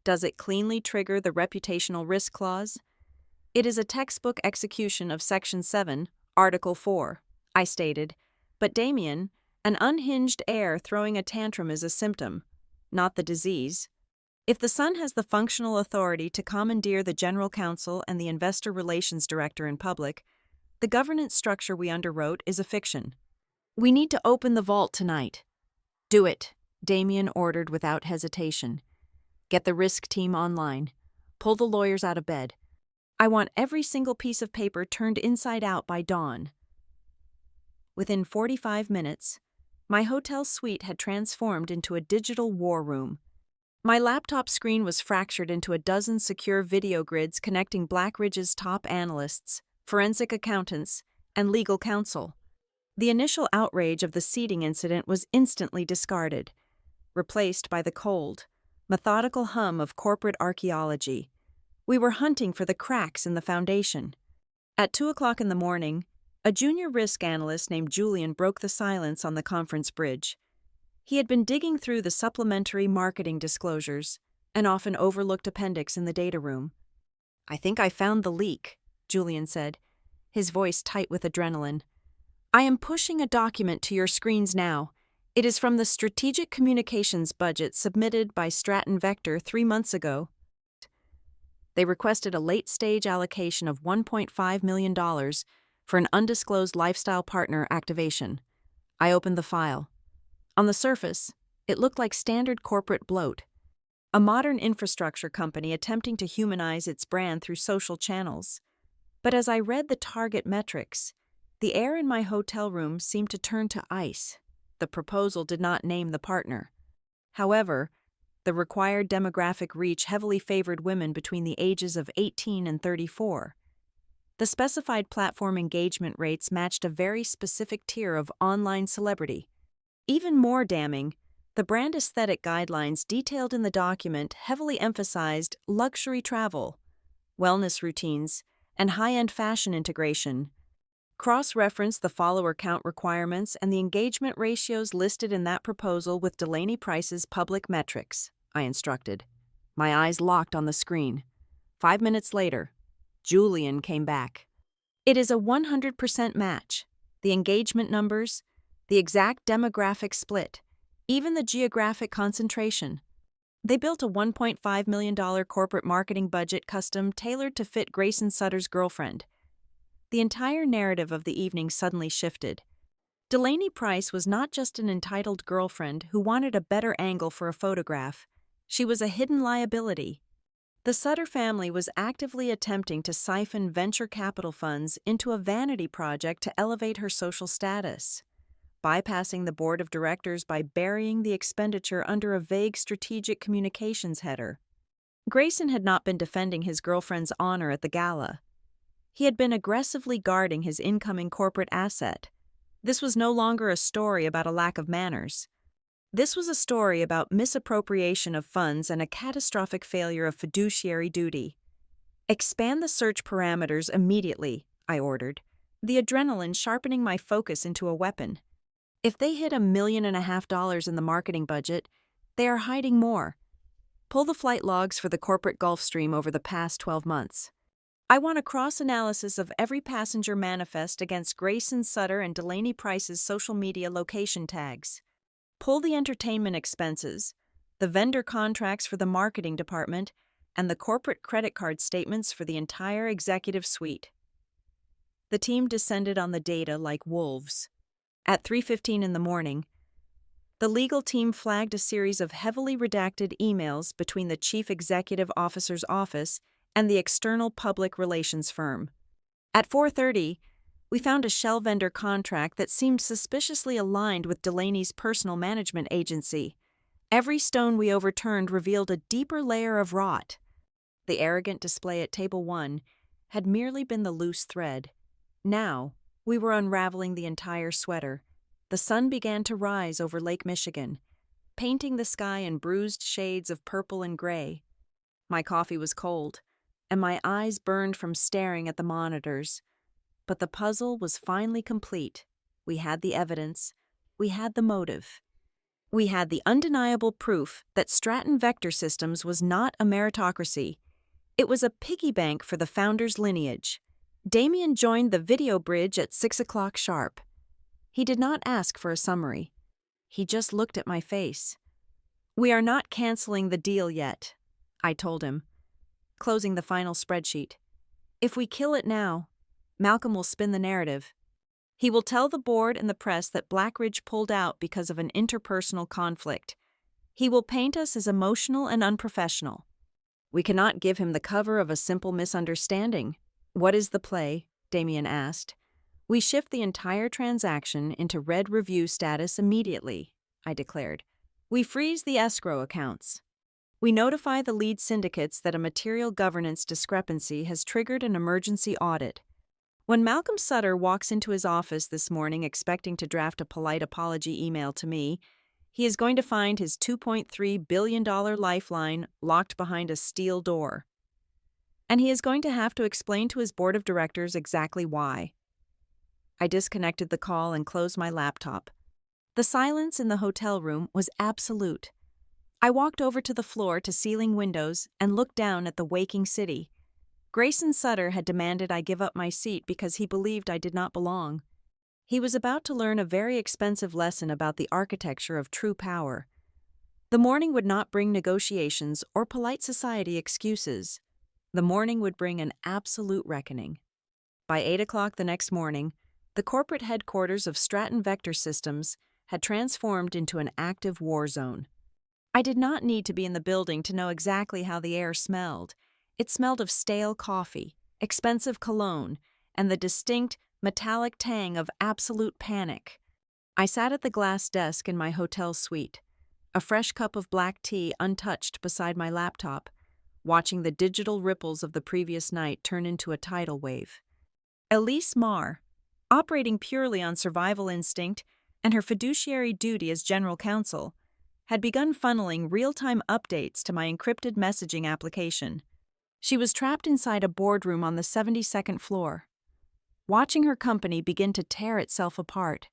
Does it cleanly trigger the reputational risk clause? It is a textbook execution of Section 7, Article 4, I stated, but Damian, an unhinged heir throwing a tantrum is a symptom, not the disease. If the son has the functional authority to commandeer the general counsel and the investor relations director in public, the governance structure we underwrote is a fiction. We need to open the vault tonight. Do it, Damian ordered without hesitation. Get the risk team online. Pull the lawyers out of bed. I want every single piece of paper turned inside out by dawn. Within 45 minutes, my hotel suite had transformed into a digital war room. My laptop screen was fractured into a dozen secure video grids connecting Blackridge's top analysts, forensic accountants, and legal counsel. The initial outrage of the seating incident was instantly discarded, replaced by the cold, methodical hum of corporate archaeology. We were hunting for the cracks in the foundation. At 2 o'clock in the morning, a junior risk analyst named Julian broke the silence on the conference bridge. He had been digging through the supplementary marketing disclosures, an often overlooked appendix in the data room. I think I found the leak, Julian said, his voice tight with adrenaline. I am pushing a document to your screens now. It is from the strategic communications budget submitted by Stratton Vector 3 months ago. They requested a late-stage allocation of $1.5 million for an undisclosed lifestyle partner activation. I opened the file. On the surface, it looked like standard corporate bloat, a modern infrastructure company attempting to humanize its brand through social channels. But as I read the target metrics, the air in my hotel room seemed to turn to ice. The proposal did not name the partner. However, the required demographic reach heavily favored women between the ages of 18 and 34. The specified platform engagement rates matched a very specific tier of online celebrity. Even more damning, the brand aesthetic guidelines detailed in the document heavily emphasized luxury travel, wellness routines, and high-end fashion integration. Cross-reference the follower count requirements and the engagement ratios listed in that proposal with Delaney Price's public metrics, I instructed. My eyes locked on the screen. 5 minutes later, Julian came back. It is a 100% match. The engagement numbers, the exact demographic split, even the geographic concentration. They built a $1.5 million corporate marketing budget custom tailored to fit Grayson Sutter's girlfriend. The entire narrative of the evening suddenly shifted. Delaney Price was not just an entitled girlfriend who wanted a better angle for a photograph. She was a hidden liability. The Sutter family was actively attempting to siphon venture capital funds into a vanity project to elevate her social status, bypassing the board of directors by burying the expenditure under a vague strategic communications header. Grayson had not been defending his girlfriend's honor at the gala. He had been aggressively guarding his incoming corporate asset. This was no longer a story about a lack of manners. This was a story about misappropriation of funds and a catastrophic failure of fiduciary duty. "Expand the search parameters immediately," I ordered, the adrenaline sharpening my focus into a weapon. If they hit $1.5 million in the marketing budget, they are hiding more. Pull the flight logs for the corporate Gulfstream over the past 12 months. I want a cross-analysis of every passenger manifest against Grayson Sutter and Delaney Price's social media location tags. Pull the entertainment expenses, the vendor contracts for the marketing department, and the corporate credit card statements for the entire executive suite. The team descended on the data like wolves. At 3:15 in the morning, the legal team flagged a series of heavily redacted emails between the chief executive officer's office and the external public relations firm. At 4:30, we found a shell vendor contract that seemed suspiciously aligned with Delaney's personal management agency. Every stone we overturned revealed a deeper layer of rot. The arrogant display at Table 1 had merely been the loose thread. Now, we were unraveling the entire sweater. The sun began to rise over Lake Michigan, painting the sky in bruised shades of purple and gray. My coffee was cold, and my eyes burned from staring at the monitors. But the puzzle was finally complete. We had the evidence. We had the motive. We had the undeniable proof that Stratton Vector Systems was not a meritocracy. It was a piggy bank for the founder's lineage. Damien joined the video bridge at 6 o'clock sharp. He did not ask for a summary. He just looked at my face. "We are not canceling the deal yet," I told him, closing the final spreadsheet. "If we kill it now, Malcolm will spin the narrative. He will tell the board and the press that Blackridge pulled out because of an interpersonal conflict. He will paint us as emotional and unprofessional. We cannot give him the cover of a simple misunderstanding." "What is the play?" Damien asked. "We shift the entire transaction into red review status immediately," I declared. "We freeze the escrow accounts. We notify the lead syndicates that a material governance discrepancy has triggered an emergency audit. When Malcolm Sutter walks into his office this morning expecting to draft a polite apology email to me, he is going to find his $2.3 billion lifeline locked behind a steel door. And he is going to have to explain to his board of directors exactly why." I disconnected the call and closed my laptop. The silence in the hotel room was absolute. I walked over to the floor-to-ceiling windows and looked down at the waking city. Grayson Sutter had demanded I give up my seat because he believed I did not belong. He was about to learn a very expensive lesson about the architecture of true power. The morning would not bring negotiations or polite society excuses. The morning would bring an absolute reckoning. By 8 o'clock the next morning, the corporate headquarters of Stratton Vector Systems had transformed into an active war zone. I did not need to be in the building to know exactly how the air smelled. It smelled of stale coffee, expensive cologne, and the distinct, metallic tang of absolute panic. I sat at the glass desk in my hotel suite, a fresh cup of black tea untouched beside my laptop, watching the digital ripples of the previous night turn into a tidal wave. Elise Marr, operating purely on survival instinct and her fiduciary duty as general counsel, had begun funneling real-time updates to my encrypted messaging application. She was trapped inside a boardroom on the 72nd floor, watching her company begin to tear itself apart.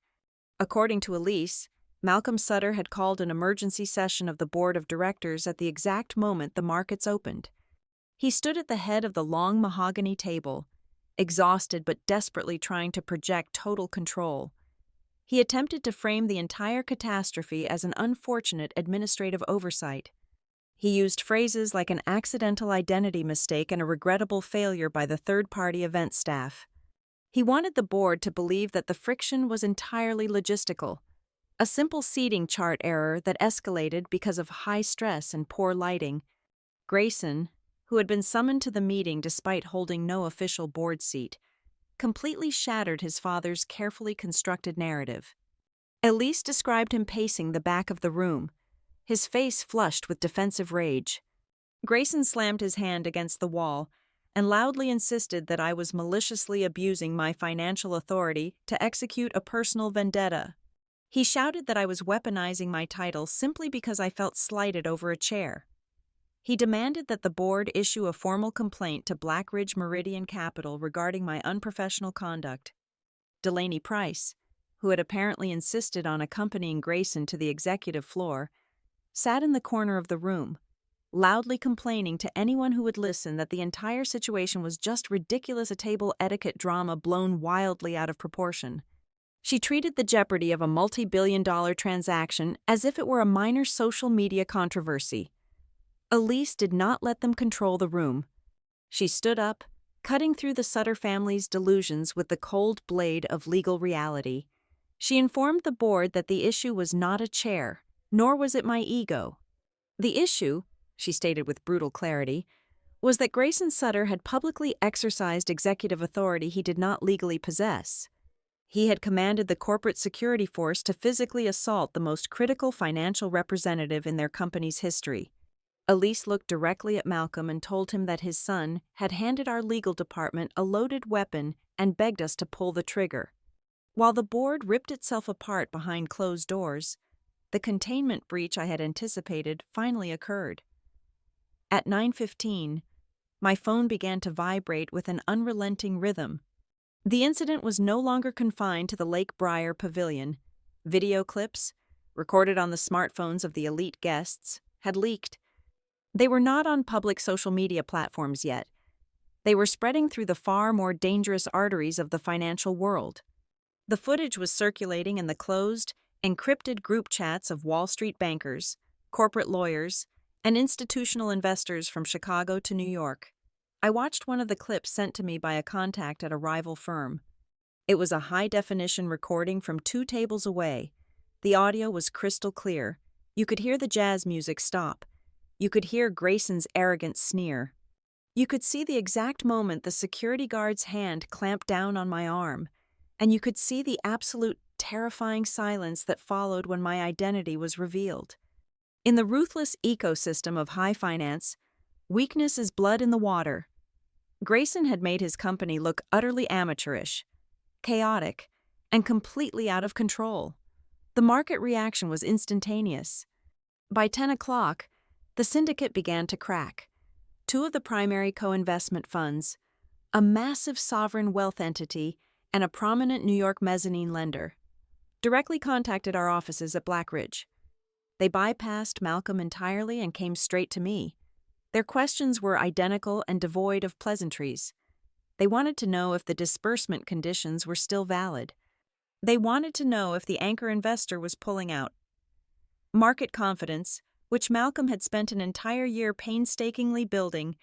According to Elise, Malcolm Sutter had called an emergency session of the board of directors at the exact moment the markets opened. He stood at the head of the long mahogany table, exhausted but desperately trying to project total control. He attempted to frame the entire catastrophe as an unfortunate administrative oversight. He used phrases like an accidental identity mistake and a regrettable failure by the third-party event staff. He wanted the board to believe that the friction was entirely logistical, a simple seating chart error that escalated because of high stress and poor lighting. Grayson, who had been summoned to the meeting despite holding no official board seat, completely shattered his father's carefully constructed narrative. Elise described him pacing the back of the room, his face flushed with defensive rage. Grayson slammed his hand against the wall and loudly insisted that I was maliciously abusing my financial authority to execute a personal vendetta. He shouted that I was weaponizing my title simply because I felt slighted over a chair. He demanded that the board issue a formal complaint to Blackridge Meridian Capital regarding my unprofessional conduct. Delaney Price, who had apparently insisted on accompanying Grayson to the executive floor, sat in the corner of the room, loudly complaining to anyone who would listen that the entire situation was just ridiculous, a table etiquette drama blown wildly out of proportion. She treated the jeopardy of a multi-billion-dollar transaction as if it were a minor social media controversy. Elise did not let them control the room. She stood up, cutting through the Sutter family's delusions with the cold blade of legal reality. She informed the board that the issue was not a chair, nor was it my ego. The issue, she stated with brutal clarity, was that Grayson Sutter had publicly exercised executive authority he did not legally possess. He had commanded the corporate security force to physically assault the most critical financial representative in their company's history. Elise looked directly at Malcolm and told him that his son had handed our legal department a loaded weapon and begged us to pull the trigger. While the board ripped itself apart behind closed doors, the containment breach I had anticipated finally occurred. At 9:15, my phone began to vibrate with an unrelenting rhythm. The incident was no longer confined to the Lake Briar Pavilion. Video clips, recorded on the smartphones of the elite guests, had leaked. They were not on public social media platforms yet. They were spreading through the far more dangerous arteries of the financial world. The footage was circulating in the closed, encrypted group chats of Wall Street bankers, corporate lawyers, and institutional investors from Chicago to New York. I watched one of the clips sent to me by a contact at a rival firm. It was a high-definition recording from 2 tables away. The audio was crystal clear. You could hear the jazz music stop. You could hear Grayson's arrogant sneer. You could see the exact moment the security guard's hand clamped down on my arm, and you could see the absolute terrifying silence that followed when my identity was revealed. In the ruthless ecosystem of high finance, weakness is blood in the water. Grayson had made his company look utterly amateurish, chaotic, and completely out of control. The market reaction was instantaneous. By 10 o'clock, the syndicate began to crack. 2 of the primary co-investment funds, a massive sovereign wealth entity, and a prominent New York mezzanine lender, directly contacted our offices at Blackridge. They bypassed Malcolm entirely and came straight to me. Their questions were identical and devoid of pleasantries. They wanted to know if the disbursement conditions were still valid. They wanted to know if the anchor investor was pulling out. Market confidence, which Malcolm had spent an entire year painstakingly building,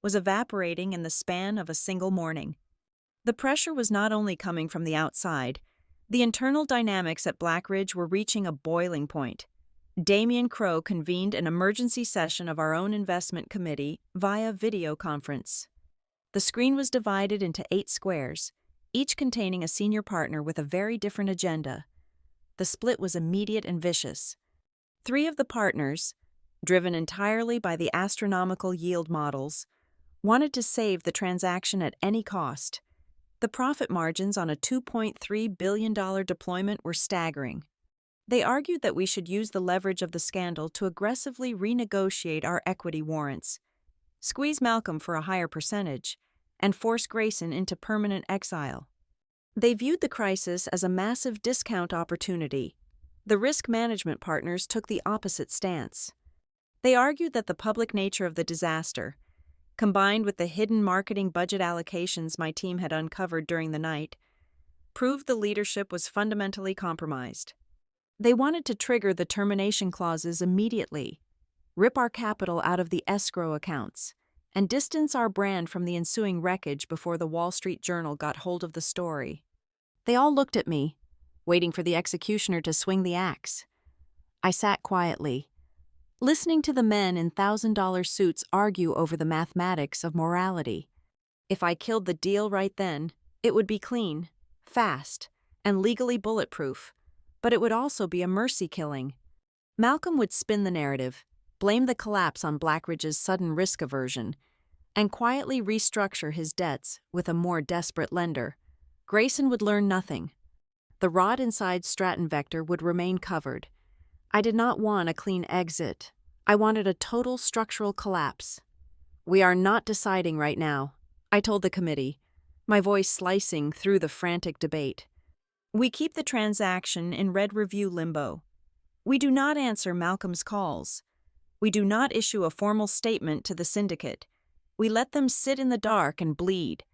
was evaporating in the span of a single morning. The pressure was not only coming from the outside. The internal dynamics at Blackridge were reaching a boiling point. Damian Crowe convened an emergency session of our own investment committee via video conference. The screen was divided into 8 squares, each containing a senior partner with a very different agenda. The split was immediate and vicious. 3 of the partners, driven entirely by the astronomical yield models, wanted to save the transaction at any cost. The profit margins on a $2.3 billion deployment were staggering. They argued that we should use the leverage of the scandal to aggressively renegotiate our equity warrants, squeeze Malcolm for a higher percentage, and force Grayson into permanent exile. They viewed the crisis as a massive discount opportunity. The risk management partners took the opposite stance. They argued that the public nature of the disaster, combined with the hidden marketing budget allocations my team had uncovered during the night, proved the leadership was fundamentally compromised. They wanted to trigger the termination clauses immediately, rip our capital out of the escrow accounts, and distance our brand from the ensuing wreckage before the Wall Street Journal got hold of the story. They all looked at me, waiting for the executioner to swing the axe. I sat quietly, listening to the men in $1,000 suits argue over the mathematics of morality. If I killed the deal right then, it would be clean, fast, and legally bulletproof, but it would also be a mercy killing. Malcolm would spin the narrative, blame the collapse on Blackridge's sudden risk aversion, and quietly restructure his debts with a more desperate lender. Grayson would learn nothing. The rod inside Stratton Vector would remain covered. I did not want a clean exit. I wanted a total structural collapse. "We are not deciding right now," I told the committee, my voice slicing through the frantic debate. "We keep the transaction in red review limbo. We do not answer Malcolm's calls. We do not issue a formal statement to the syndicate. We let them sit in the dark and bleed."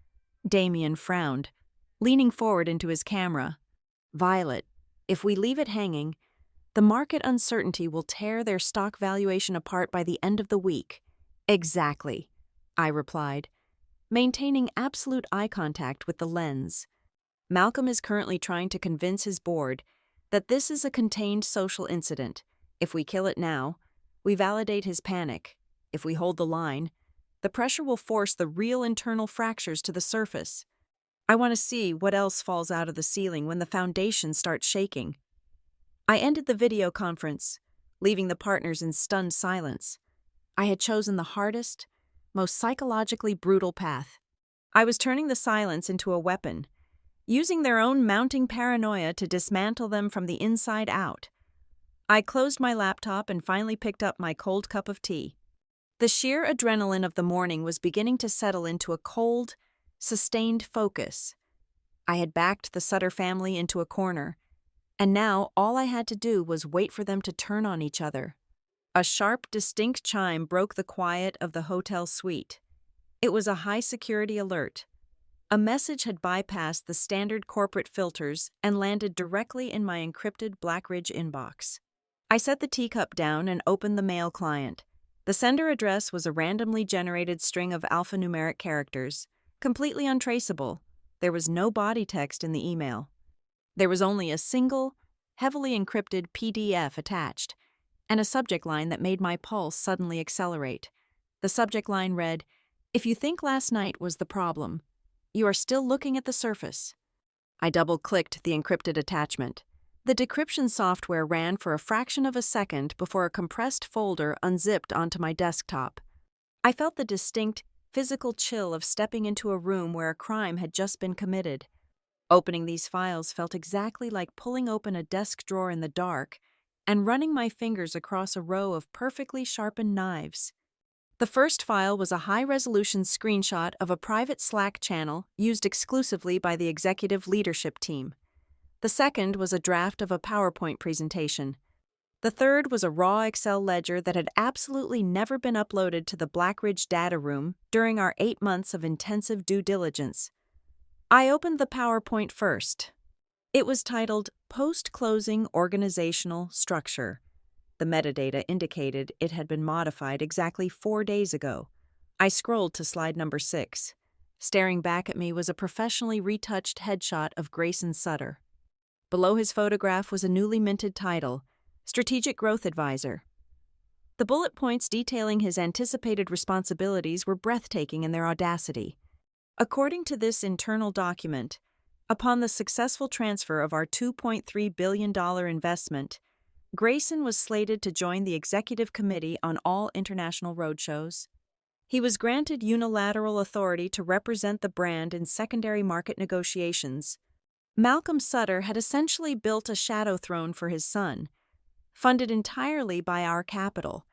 Damien frowned, leaning forward into his camera. "Violet, if we leave it hanging, the market uncertainty will tear their stock valuation apart by the end of the week." "Exactly," I replied, maintaining absolute eye contact with the lens. "Malcolm is currently trying to convince his board that this is a contained social incident. If we kill it now, we validate his panic. If we hold the line, the pressure will force the real internal fractures to the surface. I want to see what else falls out of the ceiling when the foundation starts shaking." I ended the video conference, leaving the partners in stunned silence. I had chosen the hardest, most psychologically brutal path. I was turning the silence into a weapon, using their own mounting paranoia to dismantle them from the inside out. I closed my laptop and finally picked up my cold cup of tea. The sheer adrenaline of the morning was beginning to settle into a cold, sustained focus. I had backed the Sutter family into a corner, and now all I had to do was wait for them to turn on each other. A sharp, distinct chime broke the quiet of the hotel suite. It was a high-security alert. A message had bypassed the standard corporate filters and landed directly in my encrypted Blackridge inbox. I set the teacup down and opened the mail client. The sender address was a randomly generated string of alphanumeric characters, completely untraceable. There was no body text in the email. There was only a single, heavily encrypted PDF attached, and a subject line that made my pulse suddenly accelerate. The subject line read, "If you think last night was the problem, you are still looking at the surface." I double-clicked the encrypted attachment. The decryption software ran for a fraction of a second before a compressed folder unzipped onto my desktop. I felt the distinct, physical chill of stepping into a room where a crime had just been committed. Opening these files felt exactly like pulling open a desk drawer in the dark and running my fingers across a row of perfectly sharpened knives. The first file was a high-resolution screenshot of a private Slack channel used exclusively by the executive leadership team. The second was a draft of a PowerPoint presentation. The third was a raw Excel ledger that had absolutely never been uploaded to the Blackridge data room during our 8 months of intensive due diligence. I opened the PowerPoint first. It was titled Post-Closing Organizational Structure. The metadata indicated it had been modified exactly 4 days ago. I scrolled to slide number 6. Staring back at me was a professionally retouched headshot of Grayson Sutter. Below his photograph was a newly minted title, Strategic Growth Advisor. The bullet points detailing his anticipated responsibilities were breathtaking in their audacity. According to this internal document, upon the successful transfer of our $2.3 billion investment, Grayson was slated to join the executive committee on all international roadshows. He was granted unilateral authority to represent the brand in secondary market negotiations. Malcolm Sutter had essentially built a shadow throne for his son, funded entirely by our capital,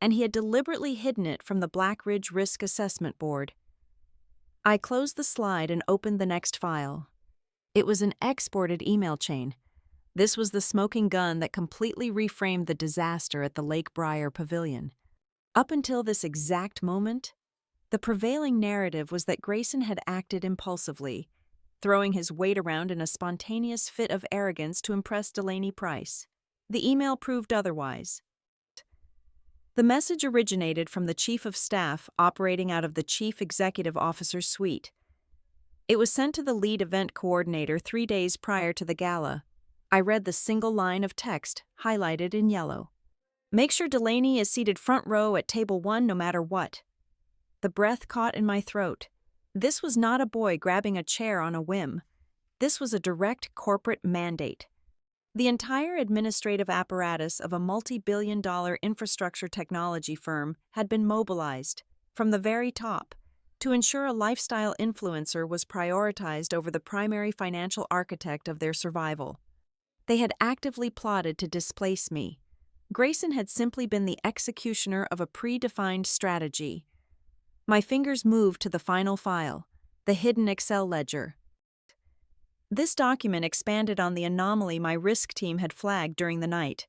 and he had deliberately hidden it from the Blackridge Risk Assessment Board. I closed the slide and opened the next file. It was an exported email chain. This was the smoking gun that completely reframed the disaster at the Lake Briar Pavilion. Up until this exact moment, The prevailing narrative was that Grayson had acted impulsively, throwing his weight around in a spontaneous fit of arrogance to impress Delaney Price. The email proved otherwise. The message originated from the Chief of Staff operating out of the Chief Executive Officer's suite. It was sent to the lead event coordinator 3 days prior to the gala. I read the single line of text, highlighted in yellow. Make sure Delaney is seated front row at table 1 no matter what. The breath caught in my throat. This was not a boy grabbing a chair on a whim. This was a direct corporate mandate. The entire administrative apparatus of a multi-billion-dollar infrastructure technology firm had been mobilized, from the very top, to ensure a lifestyle influencer was prioritized over the primary financial architect of their survival. They had actively plotted to displace me. Grayson had simply been the executioner of a predefined strategy. My fingers moved to the final file, the hidden Excel ledger. This document expanded on the anomaly my risk team had flagged during the night.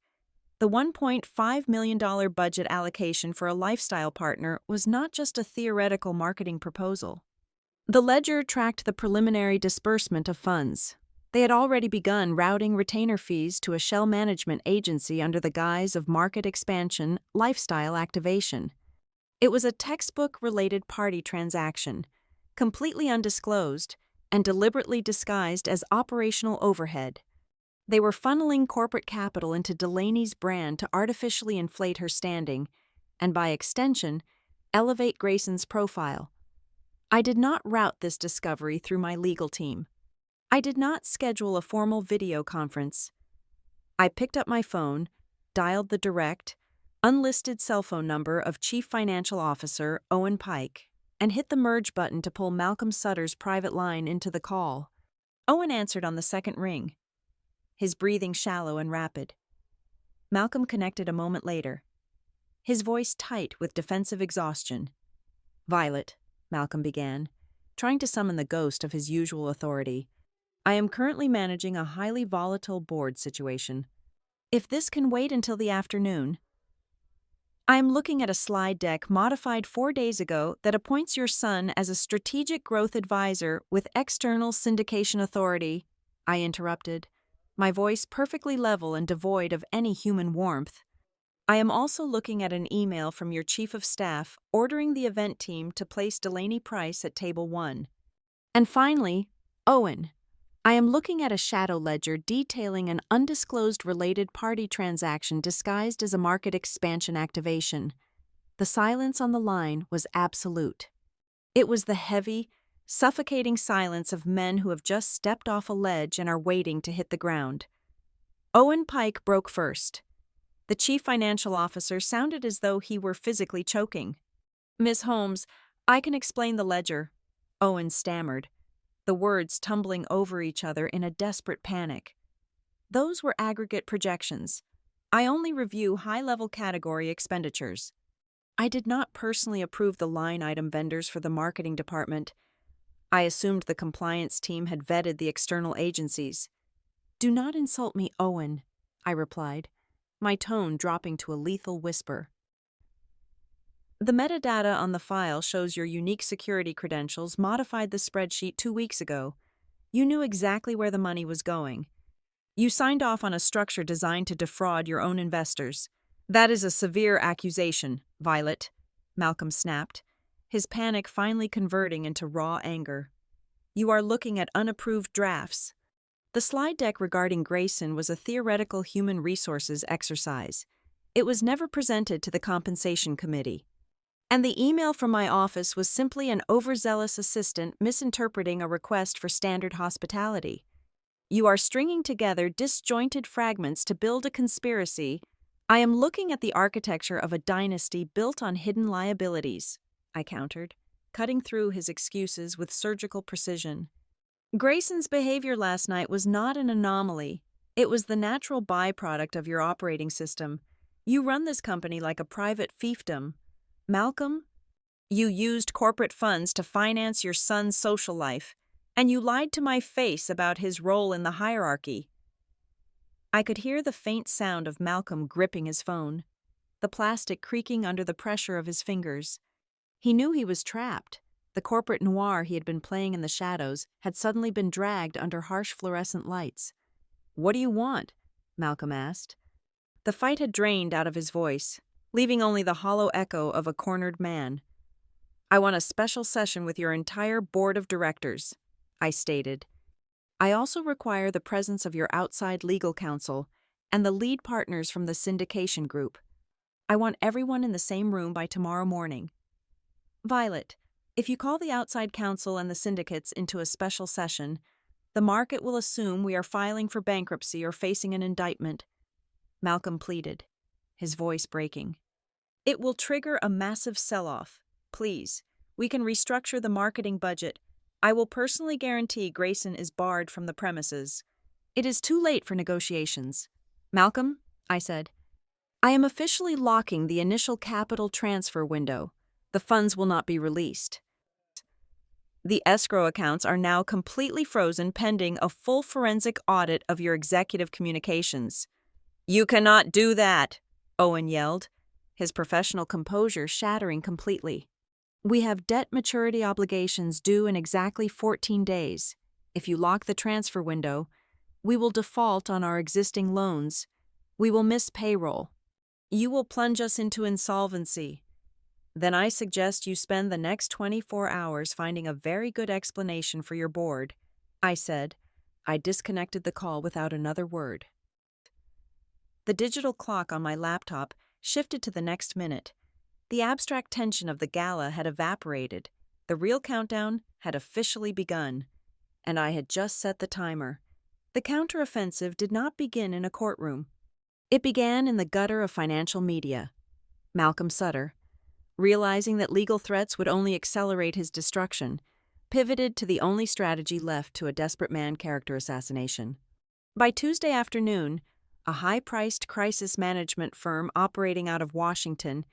The $1.5 million budget allocation for a lifestyle partner was not just a theoretical marketing proposal. The ledger tracked the preliminary disbursement of funds. They had already begun routing retainer fees to a shell management agency under the guise of market expansion, lifestyle activation. It was a textbook-related party transaction, completely undisclosed and deliberately disguised as operational overhead. They were funneling corporate capital into Delaney's brand to artificially inflate her standing, and by extension, elevate Grayson's profile. I did not route this discovery through my legal team. I did not schedule a formal video conference. I picked up my phone, dialed the direct, unlisted cell phone number of Chief Financial Officer Owen Pike, and hit the merge button to pull Malcolm Sutter's private line into the call. Owen answered on the second ring, his breathing shallow and rapid. Malcolm connected a moment later, his voice tight with defensive exhaustion. "Violet," Malcolm began, trying to summon the ghost of his usual authority, "I am currently managing a highly volatile board situation. If this can wait until the afternoon..." "I am looking at a slide deck modified 4 days ago that appoints your son as a strategic growth advisor with external syndication authority," I interrupted, my voice perfectly level and devoid of any human warmth. "I am also looking at an email from your Chief of Staff ordering the event team to place Delaney Price at table 1. And finally, Owen, I am looking at a shadow ledger detailing an undisclosed related party transaction disguised as a market expansion activation." The silence on the line was absolute. It was the heavy, suffocating silence of men who have just stepped off a ledge and are waiting to hit the ground. Owen Pike broke first. The Chief Financial Officer sounded as though he were physically choking. "Miss Holmes, I can explain the ledger," Owen stammered, the words tumbling over each other in a desperate panic. "Those were aggregate projections. I only review high-level category expenditures. I did not personally approve the line item vendors for the marketing department. I assumed the compliance team had vetted the external agencies." "Do not insult me, Owen," I replied, my tone dropping to a lethal whisper. "The metadata on the file shows your unique security credentials modified the spreadsheet 2 weeks ago. You knew exactly where the money was going. You signed off on a structure designed to defraud your own investors. That is a severe accusation, Violet," Malcolm snapped, his panic finally converting into raw anger. "You are looking at unapproved drafts." The slide deck regarding Grayson was a theoretical human resources exercise. It was never presented to the compensation committee. And the email from my office was simply an overzealous assistant misinterpreting a request for standard hospitality. "You are stringing together disjointed fragments to build a conspiracy." "I am looking at the architecture of a dynasty built on hidden liabilities," I countered, cutting through his excuses with surgical precision. "Grayson's behavior last night was not an anomaly. It was the natural byproduct of your operating system. You run this company like a private fiefdom. Malcolm, you used corporate funds to finance your son's social life, and you lied to my face about his role in the hierarchy." I could hear the faint sound of Malcolm gripping his phone, the plastic creaking under the pressure of his fingers. He knew he was trapped. The corporate noir he had been playing in the shadows had suddenly been dragged under harsh fluorescent lights. "What do you want?" Malcolm asked. The fight had drained out of his voice, leaving only the hollow echo of a cornered man. "I want a special session with your entire board of directors," I stated. "I also require the presence of your outside legal counsel and the lead partners from the syndication group. I want everyone in the same room by tomorrow morning. Violet, if you call the outside counsel and the syndicates into a special session, the market will assume we are filing for bankruptcy or facing an indictment," Malcolm pleaded, his voice breaking. "It will trigger a massive sell-off. Please, we can restructure the marketing budget. I will personally guarantee Grayson is barred from the premises." "It is too late for negotiations." "Malcolm," I said, "I am officially locking the initial capital transfer window. The funds will not be released. The escrow accounts are now completely frozen pending a full forensic audit of your executive communications." "You cannot do that," Owen yelled, his professional composure shattering completely. "We have debt maturity obligations due in exactly 14 days. If you lock the transfer window, we will default on our existing loans. We will miss payroll. You will plunge us into insolvency. Then I suggest you spend the next 24 hours finding a very good explanation for your board," I said. I disconnected the call without another word. The digital clock on my laptop shifted to the next minute. The abstract tension of the gala had evaporated. The real countdown had officially begun, and I had just set the timer. The counteroffensive did not begin in a courtroom. It began in the gutter of financial media. Malcolm Sutter, realizing that legal threats would only accelerate his destruction, pivoted to the only strategy left to a desperate man character assassination. By Tuesday afternoon, a high-priced crisis management firm operating out of Washington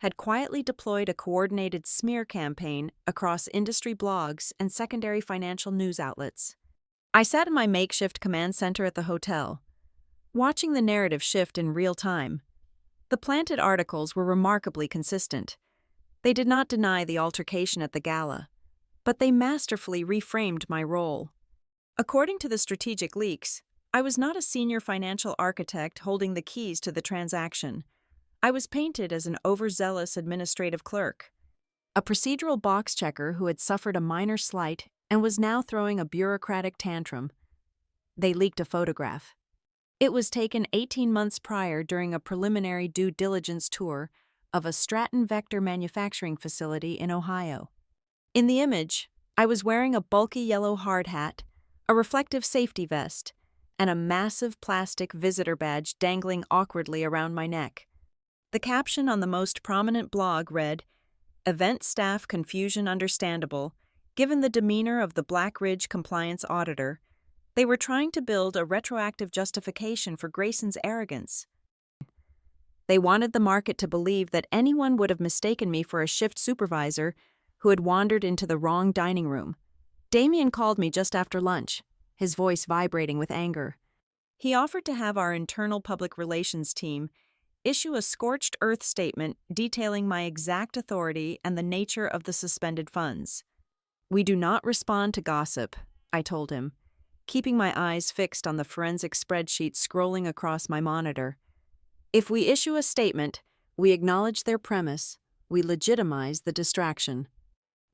had quietly deployed a coordinated smear campaign across industry blogs and secondary financial news outlets. I sat in my makeshift command center at the hotel, watching the narrative shift in real time. The planted articles were remarkably consistent. They did not deny the altercation at the gala, but they masterfully reframed my role. According to the strategic leaks, I was not a senior financial architect holding the keys to the transaction. I was painted as an overzealous administrative clerk, a procedural box checker who had suffered a minor slight and was now throwing a bureaucratic tantrum. They leaked a photograph. It was taken 18 months prior during a preliminary due diligence tour of a Stratton Vector manufacturing facility in Ohio. In the image, I was wearing a bulky yellow hard hat, a reflective safety vest, and a massive plastic visitor badge dangling awkwardly around my neck. The caption on the most prominent blog read, "Event staff confusion understandable, given the demeanor of the Black Ridge compliance auditor. They were trying to build a retroactive justification for Grayson's arrogance." They wanted the market to believe that anyone would have mistaken me for a shift supervisor who had wandered into the wrong dining room. Damien called me just after lunch, his voice vibrating with anger. He offered to have our internal public relations team issue a scorched earth statement detailing my exact authority and the nature of the suspended funds. "We do not respond to gossip," I told him, keeping my eyes fixed on the forensic spreadsheet scrolling across my monitor. "If we issue a statement, we acknowledge their premise, we legitimize the distraction.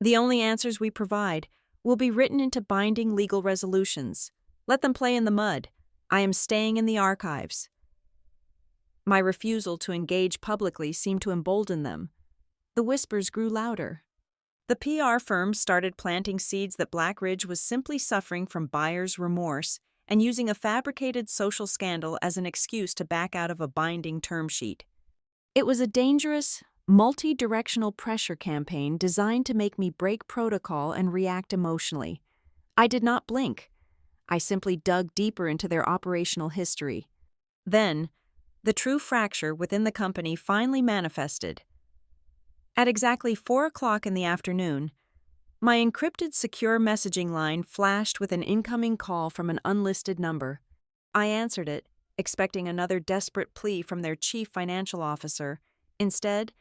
The only answers we provide will be written into binding legal resolutions. Let them play in the mud. I am staying in the archives." My refusal to engage publicly seemed to embolden them. The whispers grew louder. The PR firm started planting seeds that Black Ridge was simply suffering from buyer's remorse and using a fabricated social scandal as an excuse to back out of a binding term sheet. It was a dangerous, multi-directional pressure campaign designed to make me break protocol and react emotionally. I did not blink. I simply dug deeper into their operational history. Then, the true fracture within the company finally manifested. At exactly 4 o'clock in the afternoon, my encrypted secure messaging line flashed with an incoming call from an unlisted number. I answered it, expecting another desperate plea from their chief financial officer. Instead,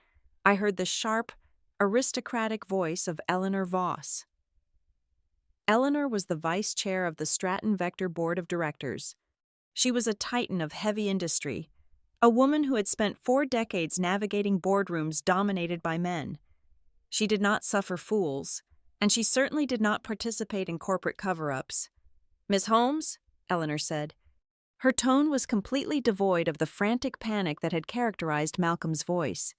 I heard the sharp, aristocratic voice of Eleanor Voss. Eleanor was the vice chair of the Stratton Vector Board of Directors. She was a titan of heavy industry, a woman who had spent 4 decades navigating boardrooms dominated by men. She did not suffer fools, and she certainly did not participate in corporate cover-ups. "Miss Holmes," Eleanor said. Her tone was completely devoid of the frantic panic that had characterized Malcolm's voice.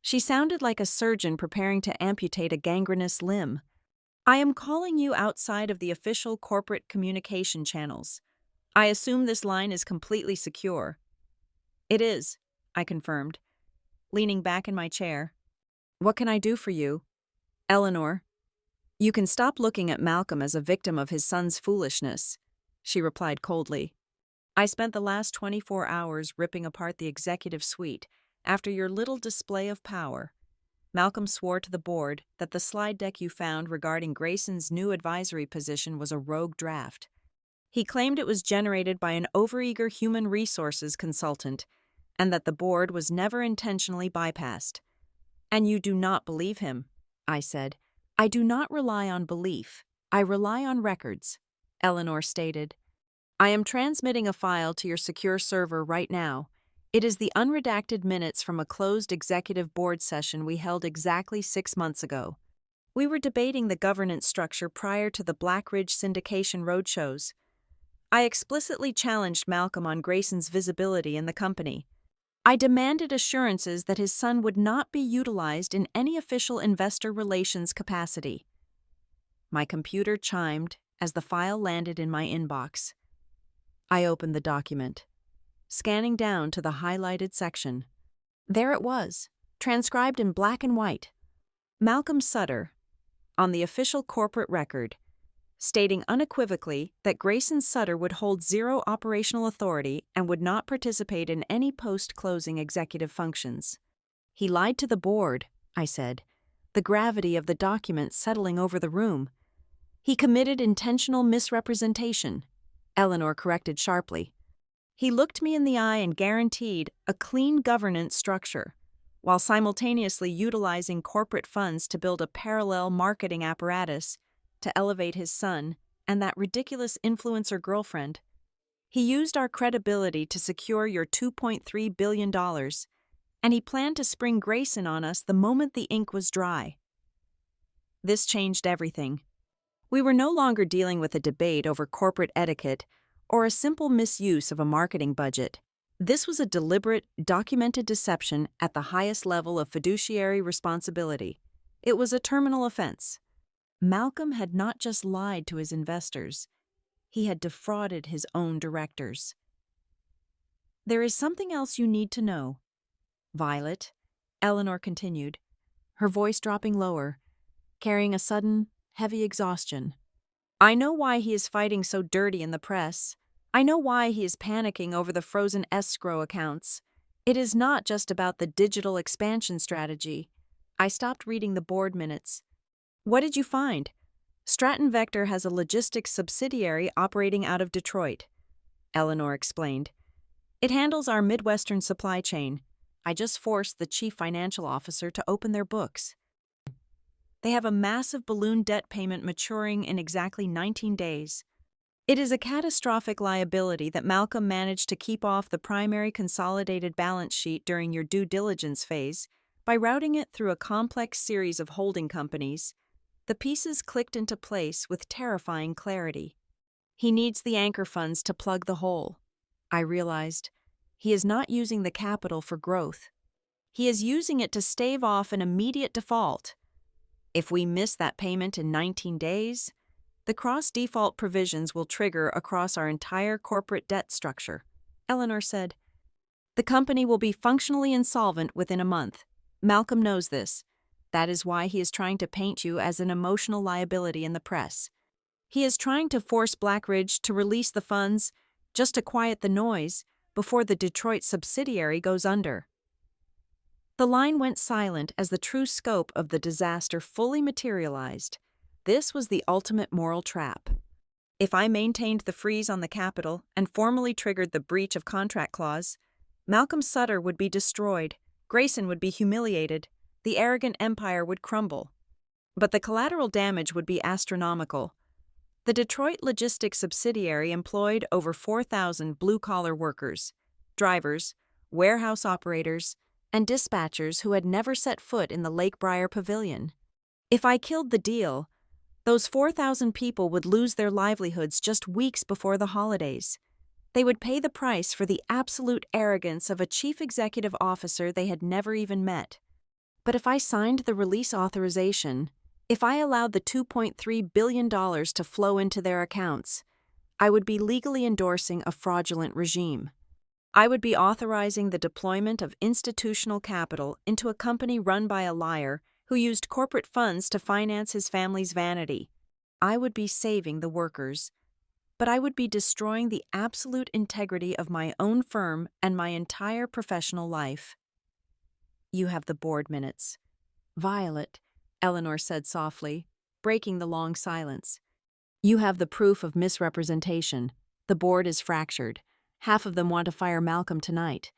She sounded like a surgeon preparing to amputate a gangrenous limb. "I am calling you outside of the official corporate communication channels. I assume this line is completely secure." "It is," I confirmed, leaning back in my chair. "What can I do for you?" "Eleanor, you can stop looking at Malcolm as a victim of his son's foolishness," she replied coldly. "I spent the last 24 hours ripping apart the executive suite after your little display of power." Malcolm swore to the board that the slide deck you found regarding Grayson's new advisory position was a rogue draft. He claimed it was generated by an overeager human resources consultant and that the board was never intentionally bypassed. "And you do not believe him," I said. "I do not rely on belief. I rely on records," Eleanor stated. "I am transmitting a file to your secure server right now. It is the unredacted minutes from a closed executive board session we held exactly 6 months ago. We were debating the governance structure prior to the Black Ridge syndication roadshows. I explicitly challenged Malcolm on Grayson's visibility in the company. I demanded assurances that his son would not be utilized in any official investor relations capacity." My computer chimed as the file landed in my inbox. I opened the document, scanning down to the highlighted section. There it was, transcribed in black and white. Malcolm Sutter, on the official corporate record, stating unequivocally that Grayson Sutter would hold zero operational authority and would not participate in any post-closing executive functions. "He lied to the board," I said, the gravity of the document settling over the room. "He committed intentional misrepresentation," Eleanor corrected sharply. "He looked me in the eye and guaranteed a clean governance structure, while simultaneously utilizing corporate funds to build a parallel marketing apparatus to elevate his son and that ridiculous influencer girlfriend. He used our credibility to secure your $2.3 billion, and he planned to spring Grayson on us the moment the ink was dry." This changed everything. We were no longer dealing with a debate over corporate etiquette or a simple misuse of a marketing budget. This was a deliberate, documented deception at the highest level of fiduciary responsibility. It was a terminal offense. Malcolm had not just lied to his investors, he had defrauded his own directors. "There is something else you need to know, Violet," Eleanor continued, her voice dropping lower, carrying a sudden, heavy exhaustion. "I know why he is fighting so dirty in the press. I know why he is panicking over the frozen escrow accounts. It is not just about the digital expansion strategy." I stopped reading the board minutes. "What did you find?" "Stratton Vector has a logistics subsidiary operating out of Detroit," Eleanor explained. "It handles our Midwestern supply chain. I just forced the chief financial officer to open their books. They have a massive balloon debt payment maturing in exactly 19 days. It is a catastrophic liability that Malcolm managed to keep off the primary consolidated balance sheet during your due diligence phase by routing it through a complex series of holding companies. The pieces clicked into place with terrifying clarity. He needs the anchor funds to plug the hole. I realized he is not using the capital for growth. He is using it to stave off an immediate default. If we miss that payment in 19 days, the cross-default provisions will trigger across our entire corporate debt structure," Eleanor said. "The company will be functionally insolvent within a month. Malcolm knows this. That is why he is trying to paint you as an emotional liability in the press. He is trying to force Black Ridge to release the funds just to quiet the noise before the Detroit subsidiary goes under." The line went silent as the true scope of the disaster fully materialized. This was the ultimate moral trap. If I maintained the freeze on the capital and formally triggered the breach of contract clause, Malcolm Sutter would be destroyed, Grayson would be humiliated, The arrogant empire would crumble. But the collateral damage would be astronomical. The Detroit logistics subsidiary employed over 4,000 blue-collar workers, drivers, warehouse operators, and dispatchers who had never set foot in the Lake Briar Pavilion. If I killed the deal, those 4,000 people would lose their livelihoods just weeks before the holidays. They would pay the price for the absolute arrogance of a chief executive officer they had never even met. But if I signed the release authorization, if I allowed the $2.3 billion to flow into their accounts, I would be legally endorsing a fraudulent regime. I would be authorizing the deployment of institutional capital into a company run by a liar who used corporate funds to finance his family's vanity. I would be saving the workers, but I would be destroying the absolute integrity of my own firm and my entire professional life. You have the board minutes. Violet, Eleanor said softly, breaking the long silence. You have the proof of misrepresentation. The board is fractured. Half of them want to fire Malcolm tonight.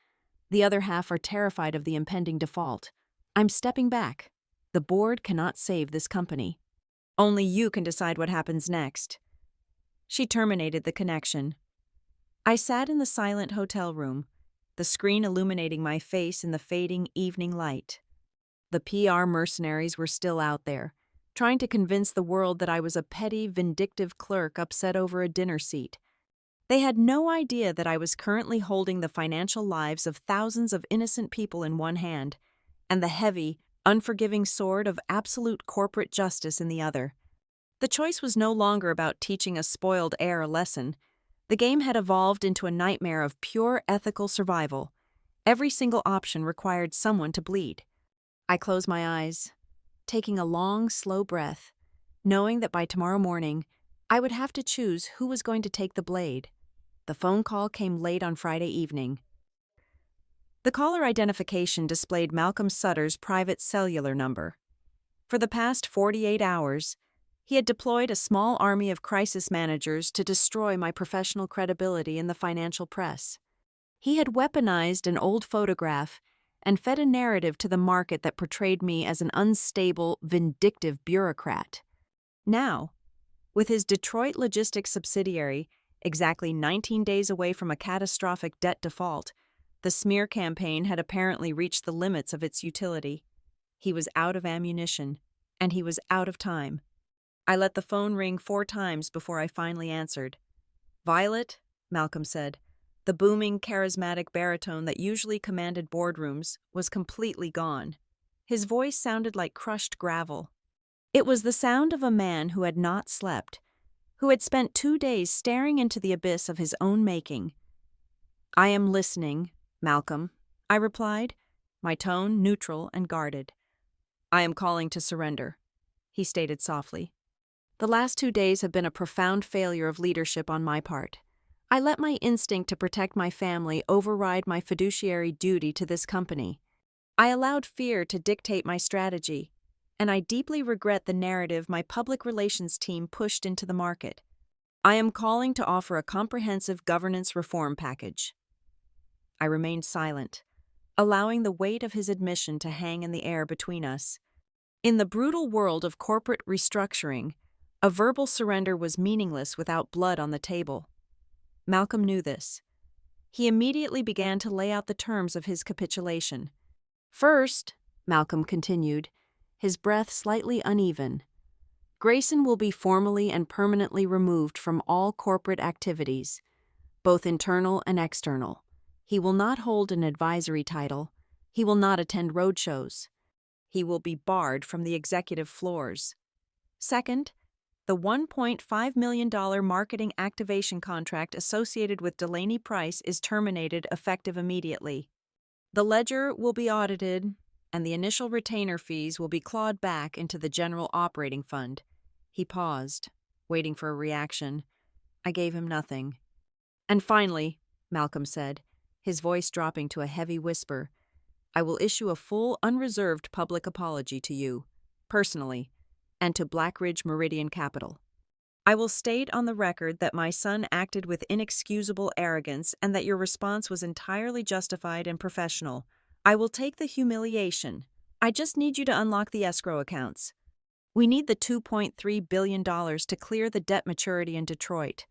The other half are terrified of the impending default. I'm stepping back. The board cannot save this company. Only you can decide what happens next. She terminated the connection. I sat in the silent hotel room, the screen illuminating my face in the fading evening light. The PR mercenaries were still out there, trying to convince the world that I was a petty, vindictive clerk upset over a dinner seat. They had no idea that I was currently holding the financial lives of thousands of innocent people in one hand, and the heavy, unforgiving sword of absolute corporate justice in the other. The choice was no longer about teaching a spoiled heir a lesson. The game had evolved into a nightmare of pure ethical survival. Every single option required someone to bleed. I closed my eyes, taking a long, slow breath, knowing that by tomorrow morning, I would have to choose who was going to take the blade. The phone call came late on Friday evening. The caller identification displayed Malcolm Sutter's private cellular number. For the past 48 hours, he had deployed a small army of crisis managers to destroy my professional credibility in the financial press. He had weaponized an old photograph and fed a narrative to the market that portrayed me as an unstable, vindictive bureaucrat. Now, with his Detroit logistics subsidiary exactly 19 days away from a catastrophic debt default, the smear campaign had apparently reached the limits of its utility. He was out of ammunition, and he was out of time. I let the phone ring 4 times before I finally answered. "Violet," Malcolm said. The booming, charismatic baritone that usually commanded boardrooms was completely gone. His voice sounded like crushed gravel. It was the sound of a man who had not slept, who had spent 2 days staring into the abyss of his own making. "I am listening, Malcolm," I replied, my tone neutral and guarded. "I am calling to surrender," he stated softly. The last 2 days have been a profound failure of leadership on my part. I let my instinct to protect my family override my fiduciary duty to this company. I allowed fear to dictate my strategy, and I deeply regret the narrative my public relations team pushed into the market. I am calling to offer a comprehensive governance reform package. I remained silent, allowing the weight of his admission to hang in the air between us. In the brutal world of corporate restructuring, a verbal surrender was meaningless without blood on the table. Malcolm knew this. He immediately began to lay out the terms of his capitulation. "First," Malcolm continued, his breath slightly uneven, "Grayson will be formally and permanently removed from all corporate activities, both internal and external. He will not hold an advisory title. He will not attend roadshows. He will be barred from the executive floors. Second, the $1.5 million marketing activation contract associated with Delaney Price is terminated effective immediately. The ledger will be audited, and the initial retainer fees will be clawed back into the general operating fund." He paused, waiting for a reaction. I gave him nothing. "And finally," Malcolm said, his voice dropping to a heavy whisper, "I will issue a full, unreserved public apology to you, personally, and to Blackridge Meridian Capital. I will state on the record that my son acted with inexcusable arrogance and that your response was entirely justified and professional. I will take the humiliation, I just need you to unlock the escrow accounts. We need the $2.3 billion to clear the debt maturity in Detroit.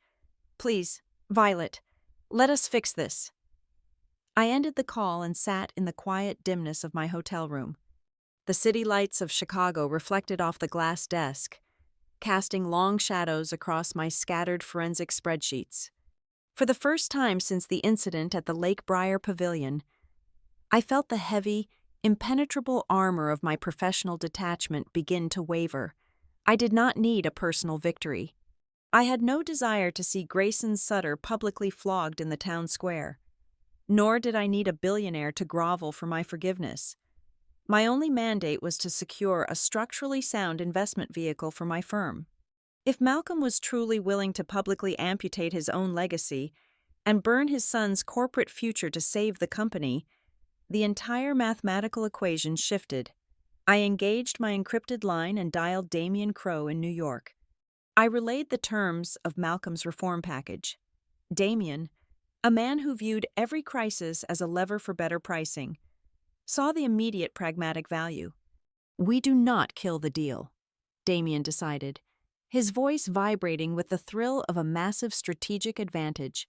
Please, Violet, let us fix this. I ended the call and sat in the quiet dimness of my hotel room. The city lights of Chicago reflected off the glass desk, casting long shadows across my scattered forensic spreadsheets. For the first time since the incident at the Lake Briar Pavilion, I felt the heavy, impenetrable armor of my professional detachment begin to waver. I did not need a personal victory. I had no desire to see Grayson Sutter publicly flogged in the town square. Nor did I need a billionaire to grovel for my forgiveness. My only mandate was to secure a structurally sound investment vehicle for my firm. If Malcolm was truly willing to publicly amputate his own legacy and burn his son's corporate future to save the company, the entire mathematical equation shifted. I engaged my encrypted line and dialed Damian Crowe in New York. I relayed the terms of Malcolm's reform package. Damian, a man who viewed every crisis as a lever for better pricing, saw the immediate pragmatic value. "We do not kill the deal," Damian decided, his voice vibrating with the thrill of a massive strategic advantage.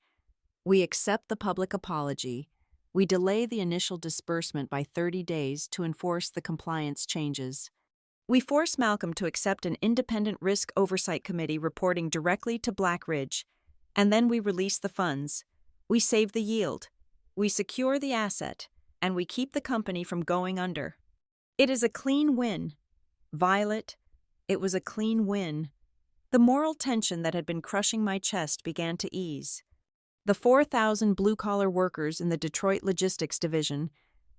"We accept the public apology. We delay the initial disbursement by 30 days to enforce the compliance changes. We force Malcolm to accept an independent risk oversight committee reporting directly to Blackridge, and then we release the funds. We save the yield. We secure the asset, and we keep the company from going under. It is a clean win. Violet, it was a clean win." The moral tension that had been crushing my chest began to ease. The 4,000 blue-collar workers in the Detroit Logistics Division,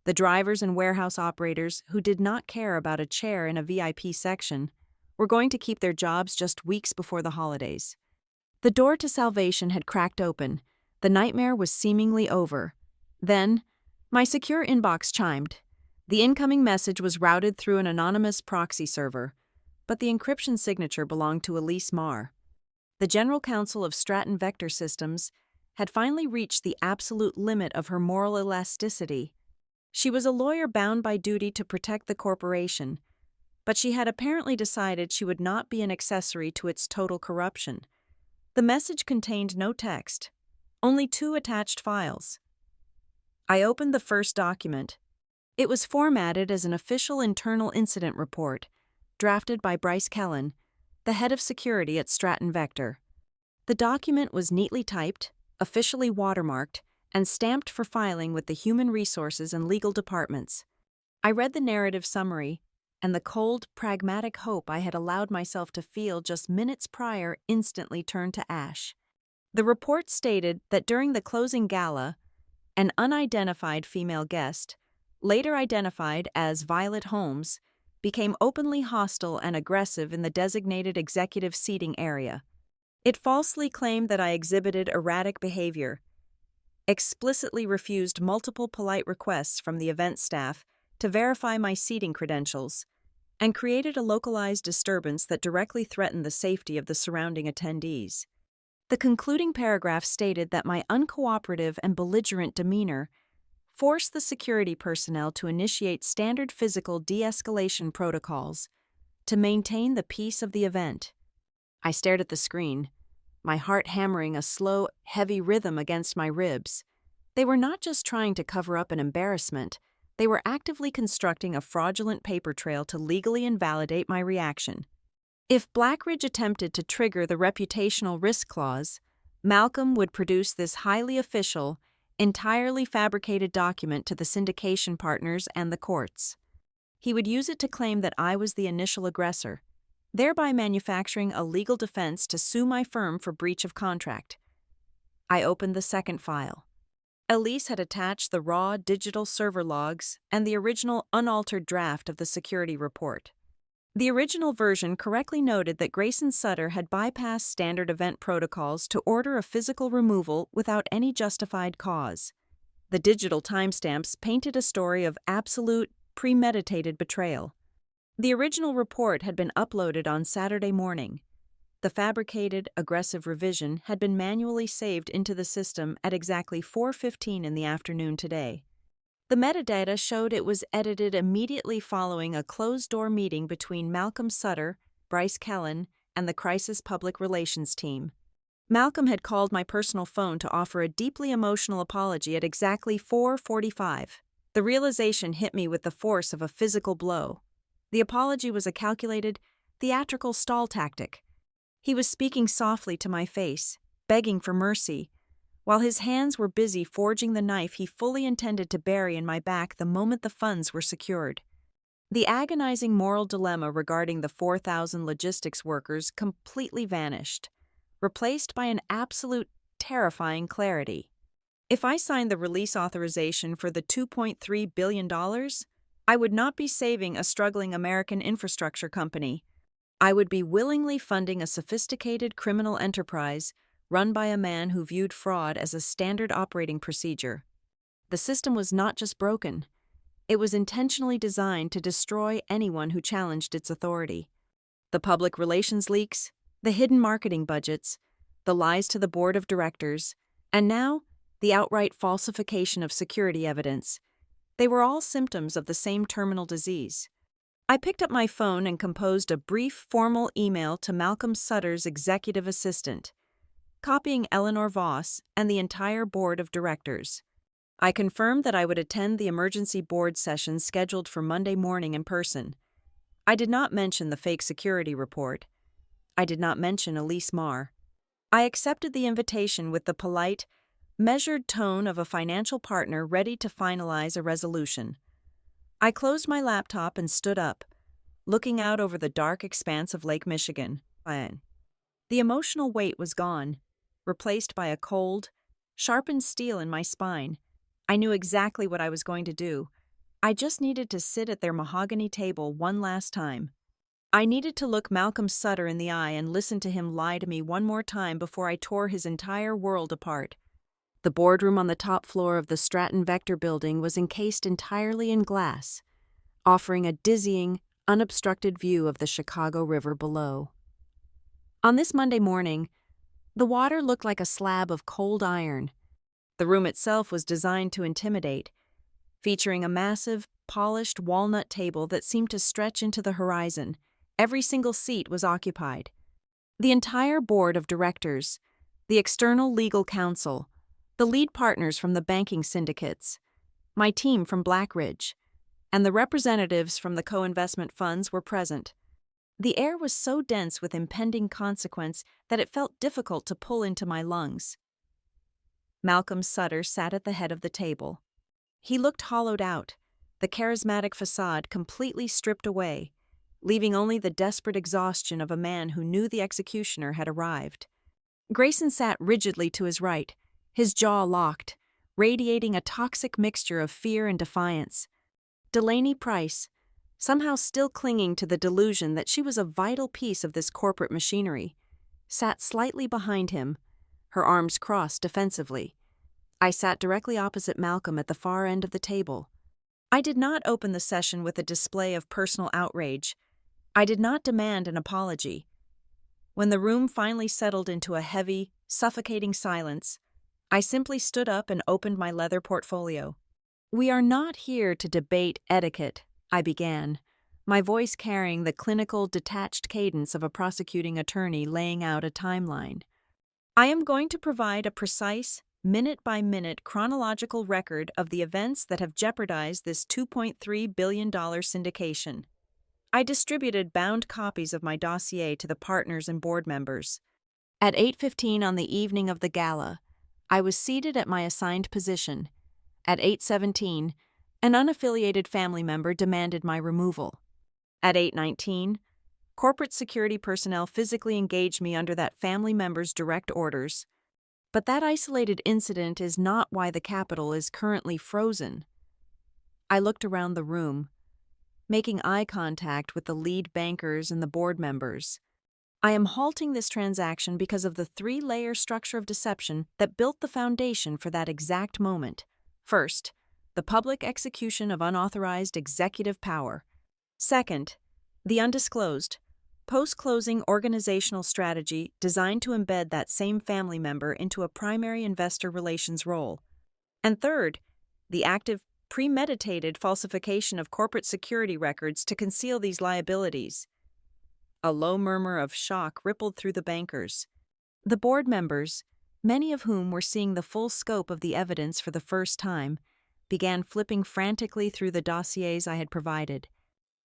the drivers and warehouse operators who did not care about a chair in a VIP section, were going to keep their jobs just weeks before the holidays. The door to salvation had cracked open. The nightmare was seemingly over. Then, my secure inbox chimed. The incoming message was routed through an anonymous proxy server, but the encryption signature belonged to Elise Marr. The general counsel of Stratton Vector Systems had finally reached the absolute limit of her moral elasticity. She was a lawyer bound by duty to protect the corporation, but she had apparently decided she would not be an accessory to its total corruption. The message contained no text, only 2 attached files. I opened the first document. It was formatted as an official internal incident report, drafted by Bryce Kellen, the head of security at Stratton Vector. The document was neatly typed, officially watermarked, and stamped for filing with the human resources and legal departments. I read the narrative summary, and the cold, pragmatic hope I had allowed myself to feel just minutes prior instantly turned to ash. The report stated that during the closing gala, an unidentified female guest, later identified as Violet Holmes, became openly hostile and aggressive in the designated executive seating area. It falsely claimed that I exhibited erratic behavior, explicitly refused multiple polite requests from the event staff to verify my seating credentials, and created a localized disturbance that directly threatened the safety of the surrounding attendees. The concluding paragraph stated that my uncooperative and belligerent demeanor forced the security personnel to initiate standard physical de-escalation protocols to maintain the peace of the event. I stared at the screen, my heart hammering a slow, heavy rhythm against my ribs. They were not just trying to cover up an embarrassment, they were actively constructing a fraudulent paper trail to legally invalidate my reaction. If Blackridge attempted to trigger the reputational risk clause, Malcolm would produce this highly official, entirely fabricated document to the syndication partners and the courts. He would use it to claim that I was the initial aggressor, thereby manufacturing a legal defense to sue my firm for breach of contract. I opened the second file. Elise had attached the raw digital server logs and the original unaltered draft of the security report. The original version correctly noted that Grayson Sutter had bypassed standard event protocols to order a physical removal without any justified cause. The digital timestamps painted a story of absolute, premeditated betrayal. The original report had been uploaded on Saturday morning. The fabricated, aggressive revision had been manually saved into the system at exactly 4:15 in the afternoon today. The metadata showed it was edited immediately following a closed-door meeting between Malcolm Sutter, Bryce Kellen, and the Crisis Public Relations team. Malcolm had called my personal phone to offer a deeply emotional apology at exactly 4:45. The realization hit me with the force of a physical blow. The apology was a calculated, theatrical stall tactic. He was speaking softly to my face, begging for mercy, while his hands were busy forging the knife he fully intended to bury in my back the moment the funds were secured. The agonizing moral dilemma regarding the 4,000 logistics workers completely vanished, replaced by an absolute, terrifying clarity. If I signed the release authorization for the $2.3 billion, I would not be saving a struggling American infrastructure company. I would be willingly funding a sophisticated criminal enterprise run by a man who viewed fraud as a standard operating procedure. The system was not just broken. It was intentionally designed to destroy anyone who challenged its authority. The public relations leaks, the hidden marketing budgets, the lies to the board of directors, and now, the outright falsification of security evidence. They were all symptoms of the same terminal disease. I picked up my phone and composed a brief, formal email to Malcolm Sutter's executive assistant, copying Eleanor Voss and the entire board of directors. I confirmed that I would attend the emergency board session scheduled for Monday morning in person. I did not mention the fake security report. I did not mention Elise Marr. I accepted the invitation with the polite, measured tone of a financial partner ready to finalize a resolution. I closed my laptop and stood up, looking out over the dark expanse of Lake Michigan. The emotional weight was gone, replaced by a cold, sharpened steel in my spine. I knew exactly what I was going to do. I just needed to sit at their mahogany table one last time. I needed to look Malcolm Sutter in the eye and listen to him lie to me one more time before I tore his entire world apart. The boardroom on the top floor of the Stratton Vector building was encased entirely in glass, offering a dizzying, unobstructed view of the Chicago River below. On this Monday morning, the water looked like a slab of cold iron. The room itself was designed to intimidate, featuring a massive, polished walnut table that seemed to stretch into the horizon. Every single seat was occupied. The entire board of directors, the external legal counsel, the lead partners from the banking syndicates, my team from Blackridge, and the representatives from the co-investment funds were present. The air was so dense with impending consequence that it felt difficult to pull into my lungs. Malcolm Sutter sat at the head of the table. He looked hollowed out, the charismatic facade completely stripped away, leaving only the desperate exhaustion of a man who knew the executioner had arrived. Grayson sat rigidly to his right, his jaw locked, radiating a toxic mixture of fear and defiance. Delaney Price, somehow still clinging to the delusion that she was a vital piece of this corporate machinery, sat slightly behind him, her arms crossed defensively. I sat directly opposite Malcolm at the far end of the table. I did not open the session with a display of personal outrage. I did not demand an apology. When the room finally settled into a heavy, suffocating silence, I simply stood up and opened my leather portfolio. "We are not here to debate etiquette," I began, my voice carrying the clinical, detached cadence of a prosecuting attorney laying out a timeline. "I am going to provide a precise, minute-by-minute chronological record of the events that have jeopardized this $2.3 billion syndication." I distributed bound copies of my dossier to the partners and board members. At 8:15 on the evening of the gala, I was seated at my assigned position. At 8:17, an unaffiliated family member demanded my removal. At 8:19, corporate security personnel physically engaged me under that family member's direct orders. But that isolated incident is not why the Capitol is currently frozen. I looked around the room, making eye contact with the lead bankers and the board members. I am halting this transaction because of the three-layer structure of deception that built the foundation for that exact moment. First, the public execution of unauthorized executive power. Second, the undisclosed, post-closing organizational strategy designed to embed that same family member into a primary investor relations role. And third, the active, premeditated falsification of corporate security records to conceal these liabilities. A low murmur of shock rippled through the bankers. The board members, many of whom were seeing the full scope of the evidence for the first time, began flipping frantically through the dossiers I had provided.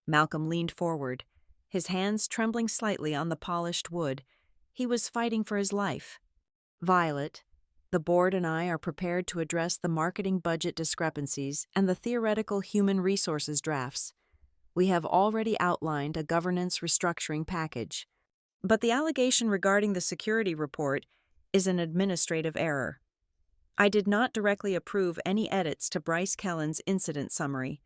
Malcolm leaned forward, his hands trembling slightly on the polished wood. He was fighting for his life. Violet, the board and I are prepared to address the marketing budget discrepancies and the theoretical human resources drafts. We have already outlined a governance restructuring package. But the allegation regarding the security report is an administrative error. I did not directly approve any edits to Bryce Kellen's incident summary.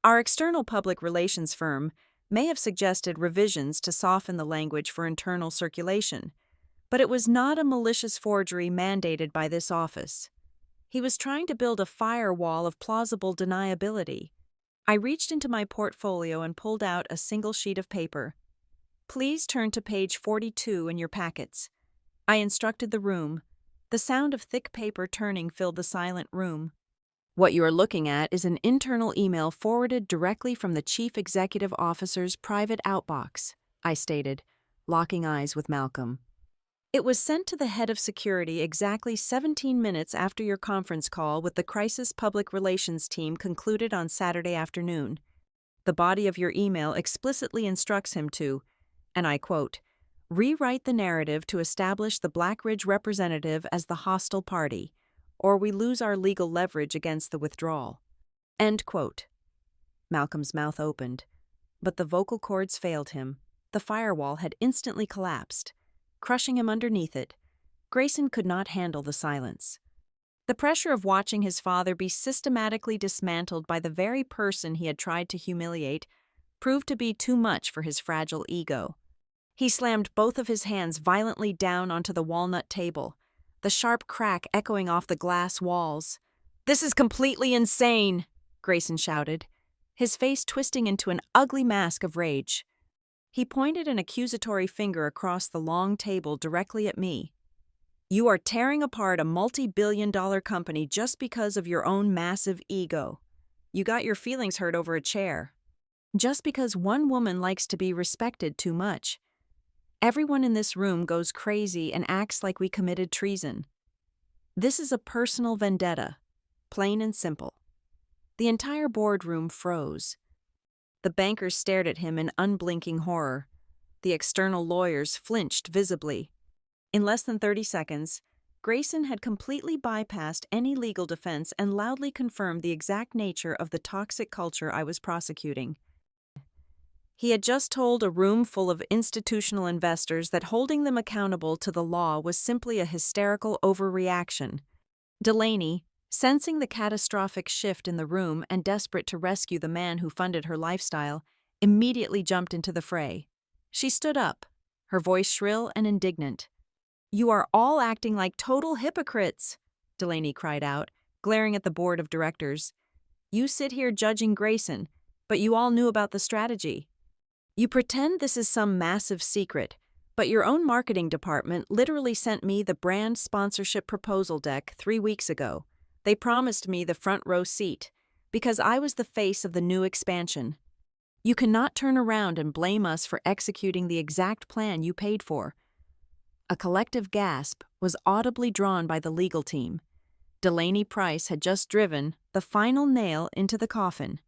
Our external public relations firm may have suggested revisions to soften the language for internal circulation, but it was not a malicious forgery mandated by this office. He was trying to build a firewall of plausible deniability. I reached into my portfolio and pulled out a single sheet of paper. Please turn to page 42 in your packets. I instructed the room. The sound of thick paper turning filled the silent room. What you are looking at is an internal email forwarded directly from the Chief Executive Officer's private outbox, I stated, locking eyes with Malcolm. It was sent to the head of security exactly 17 minutes after your conference call with the crisis public relations team concluded on Saturday afternoon. The body of your email explicitly instructs him to, and I quote, rewrite the narrative to establish the Black Ridge representative as the hostile party, or we lose our legal leverage against the withdrawal. End quote. Malcolm's mouth opened, but the vocal cords failed him. The firewall had instantly collapsed, crushing him underneath it. Grayson could not handle the silence. The pressure of watching his father be systematically dismantled by the very person he had tried to humiliate proved to be too much for his fragile ego. He slammed both of his hands violently down onto the walnut table, the sharp crack echoing off the glass walls. "This is completely insane," Grayson shouted, his face twisting into an ugly mask of rage. He pointed an accusatory finger across the long table directly at me. "You are tearing apart a multi-billion-dollar company just because of your own massive ego. You got your feelings hurt over a chair. Just because one woman likes to be respected too much. Everyone in this room goes crazy and acts like we committed treason. This is a personal vendetta, plain and simple." The entire boardroom froze. The bankers stared at him in unblinking horror. The external lawyers flinched visibly. In less than 30 seconds, Grayson had completely bypassed any legal defense and loudly confirmed the exact nature of the toxic culture I was prosecuting. He had just told a room full of institutional investors that holding them accountable to the law was simply a hysterical overreaction. Delaney, sensing the catastrophic shift in the room and desperate to rescue the man who funded her lifestyle, immediately jumped into the fray. She stood up, her voice shrill and indignant. "You are all acting like total hypocrites," Delaney cried out, glaring at the board of directors. "You sit here judging Grayson, but you all knew about the strategy. You pretend this is some massive secret, but your own marketing department literally sent me the brand sponsorship proposal deck 3 weeks ago. They promised me the front row seat, because I was the face of the new expansion. You cannot turn around and blame us for executing the exact plan you paid for." A collective gasp was audibly drawn by the legal team. Delaney Price had just driven the final nail into the coffin.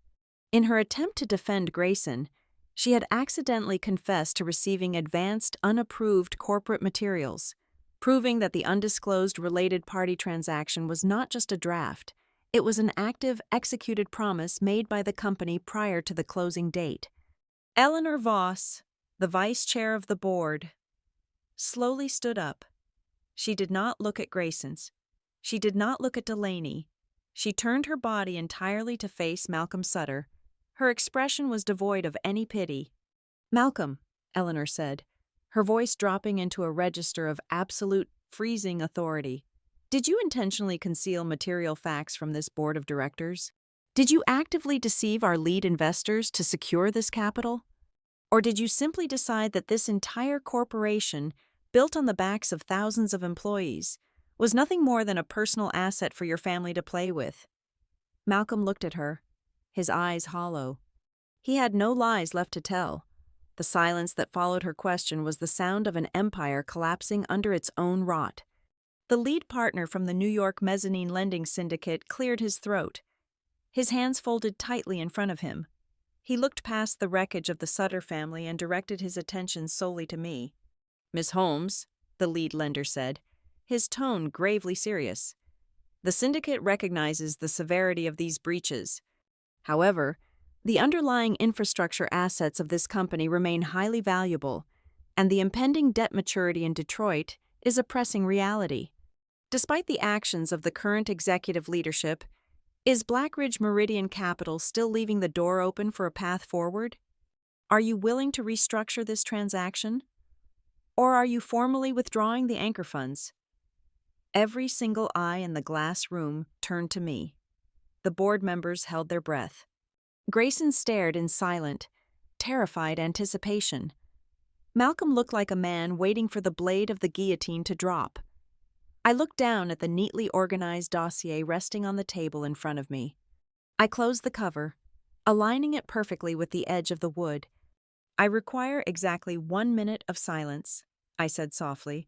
In her attempt to defend Grayson, she had accidentally confessed to receiving advanced, unapproved corporate materials, proving that the undisclosed related party transaction was not just a draft, it was an active, executed promise made by the company prior to the closing date. Eleanor Voss, the vice chair of the board, slowly stood up. She did not look at Grayson's. She did not look at Delaney. She turned her body entirely to face Malcolm Sutter. Her expression was devoid of any pity. "Malcolm," Eleanor said, her voice dropping into a register of absolute, freezing authority, "did you intentionally conceal material facts from this board of directors? Did you actively deceive our lead investors to secure this capital? Or did you simply decide that this entire corporation, built on the backs of thousands of employees, was nothing more than a personal asset for your family to play with?" Malcolm looked at her, his eyes hollow. He had no lies left to tell. The silence that followed her question was the sound of an empire collapsing under its own rot. The lead partner from the New York mezzanine lending syndicate cleared his throat, his hands folded tightly in front of him. He looked past the wreckage of the Sutter family and directed his attention solely to me. "Miss Holmes," the lead lender said, his tone gravely serious, "the syndicate recognizes the severity of these breaches. However, the underlying infrastructure assets of this company remain highly valuable, and the impending debt maturity in Detroit is a pressing reality. Despite the actions of the current executive leadership, is Blackridge Meridian Capital still leaving the door open for a path forward? Are you willing to restructure this transaction? Or are you formally withdrawing the anchor funds?" Every single eye in the glass room turned to me. The board members held their breath. Grayson stared in silent, terrified anticipation. Malcolm looked like a man waiting for the blade of the guillotine to drop. I looked down at the neatly organized dossier resting on the table in front of me. I closed the cover, aligning it perfectly with the edge of the wood. "I require exactly 1 minute of silence," I said softly.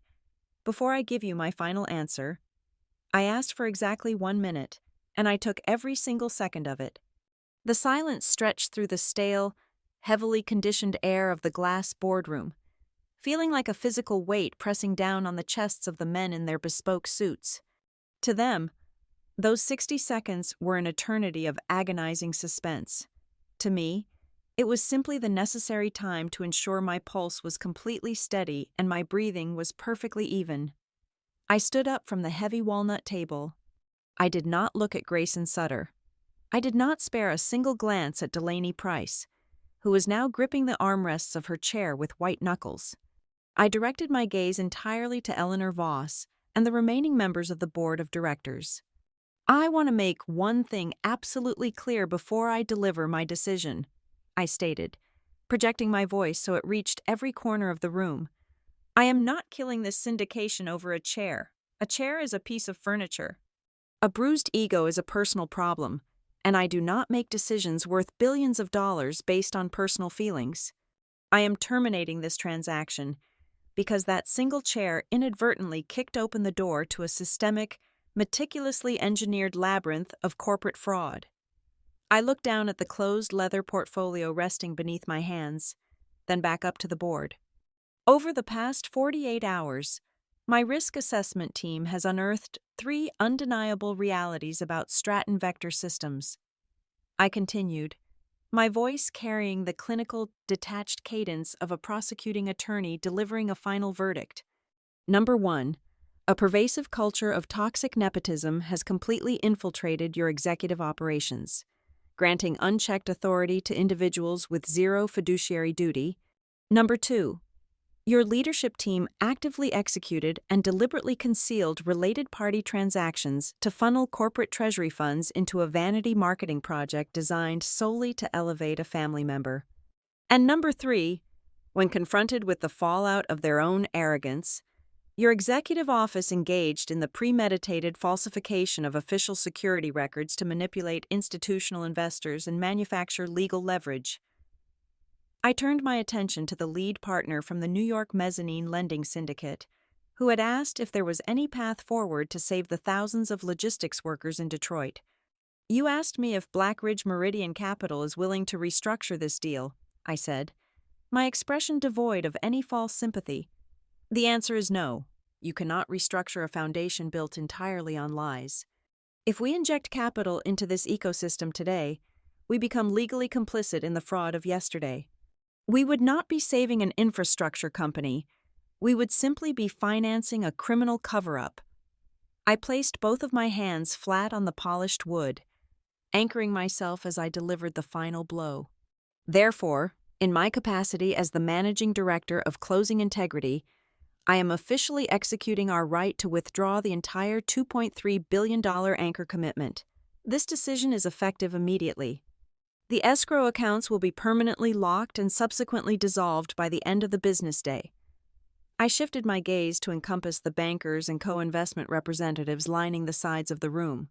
"Before I give you my final answer, I asked for exactly 1 minute, and I took every single second of it." The silence stretched through the stale, heavily conditioned air of the glass boardroom, feeling like a physical weight pressing down on the chests of the men in their bespoke suits. To them, those 60 seconds were an eternity of agonizing suspense. To me, it was simply the necessary time to ensure my pulse was completely steady and my breathing was perfectly even. I stood up from the heavy walnut table. I did not look at Grayson Sutter. I did not spare a single glance at Delaney Price, who was now gripping the armrests of her chair with white knuckles. I directed my gaze entirely to Eleanor Voss and the remaining members of the board of directors. "I want to make one thing absolutely clear before I deliver my decision," I stated, projecting my voice so it reached every corner of the room. "I am not killing this syndication over a chair. A chair is a piece of furniture. A bruised ego is a personal problem, and I do not make decisions worth billions of dollars based on personal feelings. I am terminating this transaction because that single chair inadvertently kicked open the door to a systemic, meticulously engineered labyrinth of corporate fraud." I looked down at the closed leather portfolio resting beneath my hands, then back up to the board. Over the past 48 hours, my risk assessment team has unearthed 3 undeniable realities about Stratton Vector Systems. I continued, my voice carrying the clinical, detached cadence of a prosecuting attorney delivering a final verdict. Number 1. A pervasive culture of toxic nepotism has completely infiltrated your executive operations, granting unchecked authority to individuals with zero fiduciary duty. Number 2. Your leadership team actively executed and deliberately concealed related party transactions to funnel corporate treasury funds into a vanity marketing project designed solely to elevate a family member. And number 3, when confronted with the fallout of their own arrogance, your executive office engaged in the premeditated falsification of official security records to manipulate institutional investors and manufacture legal leverage. I turned my attention to the lead partner from the New York mezzanine lending syndicate, who had asked if there was any path forward to save the thousands of logistics workers in Detroit. "You asked me if Blackridge Meridian Capital is willing to restructure this deal," I said, my expression devoid of any false sympathy. "The answer is no. You cannot restructure a foundation built entirely on lies. If we inject capital into this ecosystem today, we become legally complicit in the fraud of yesterday. We would not be saving an infrastructure company. We would simply be financing a criminal cover-up." I placed both of my hands flat on the polished wood, anchoring myself as I delivered the final blow. "Therefore, in my capacity as the managing director of Closing Integrity, I am officially executing our right to withdraw the entire $2.3 billion anchor commitment. This decision is effective immediately. The escrow accounts will be permanently locked and subsequently dissolved by the end of the business day." I shifted my gaze to encompass the bankers and co-investment representatives lining the sides of the room.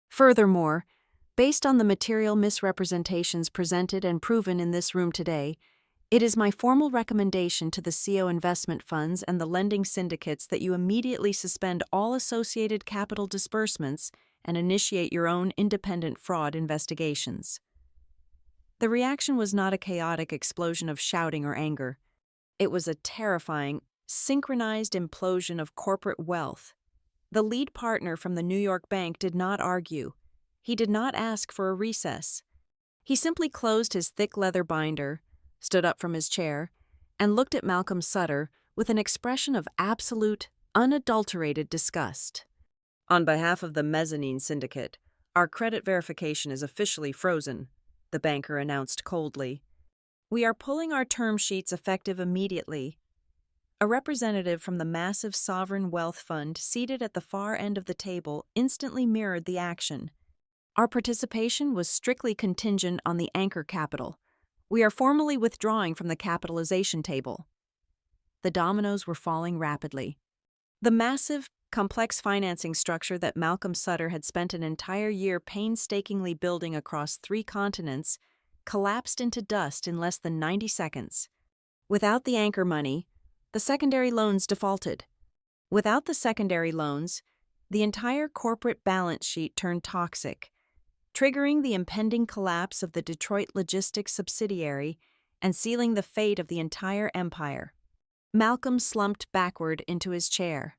"Furthermore, Based on the material misrepresentations presented and proven in this room today, it is my formal recommendation to the CO investment funds and the lending syndicates that you immediately suspend all associated capital disbursements and initiate your own independent fraud investigations. The reaction was not a chaotic explosion of shouting or anger. It was a terrifying, synchronized implosion of corporate wealth. The lead partner from the New York bank did not argue. He did not ask for a recess. He simply closed his thick leather binder, stood up from his chair, and looked at Malcolm Sutter with an expression of absolute, unadulterated disgust. "On behalf of the mezzanine syndicate, our credit verification is officially frozen," the banker announced coldly. "We are pulling our term sheets effective immediately." A representative from the massive sovereign wealth fund seated at the far end of the table instantly mirrored the action. "Our participation was strictly contingent on the anchor capital. We are formally withdrawing from the capitalization table." The dominoes were falling rapidly. The massive, complex financing structure that Malcolm Sutter had spent an entire year painstakingly building across 3 continents collapsed into dust in less than 90 seconds. Without the anchor money, the secondary loans defaulted. Without the secondary loans, the entire corporate balance sheet turned toxic, triggering the impending collapse of the Detroit logistics subsidiary and sealing the fate of the entire empire. Malcolm slumped backward into his chair.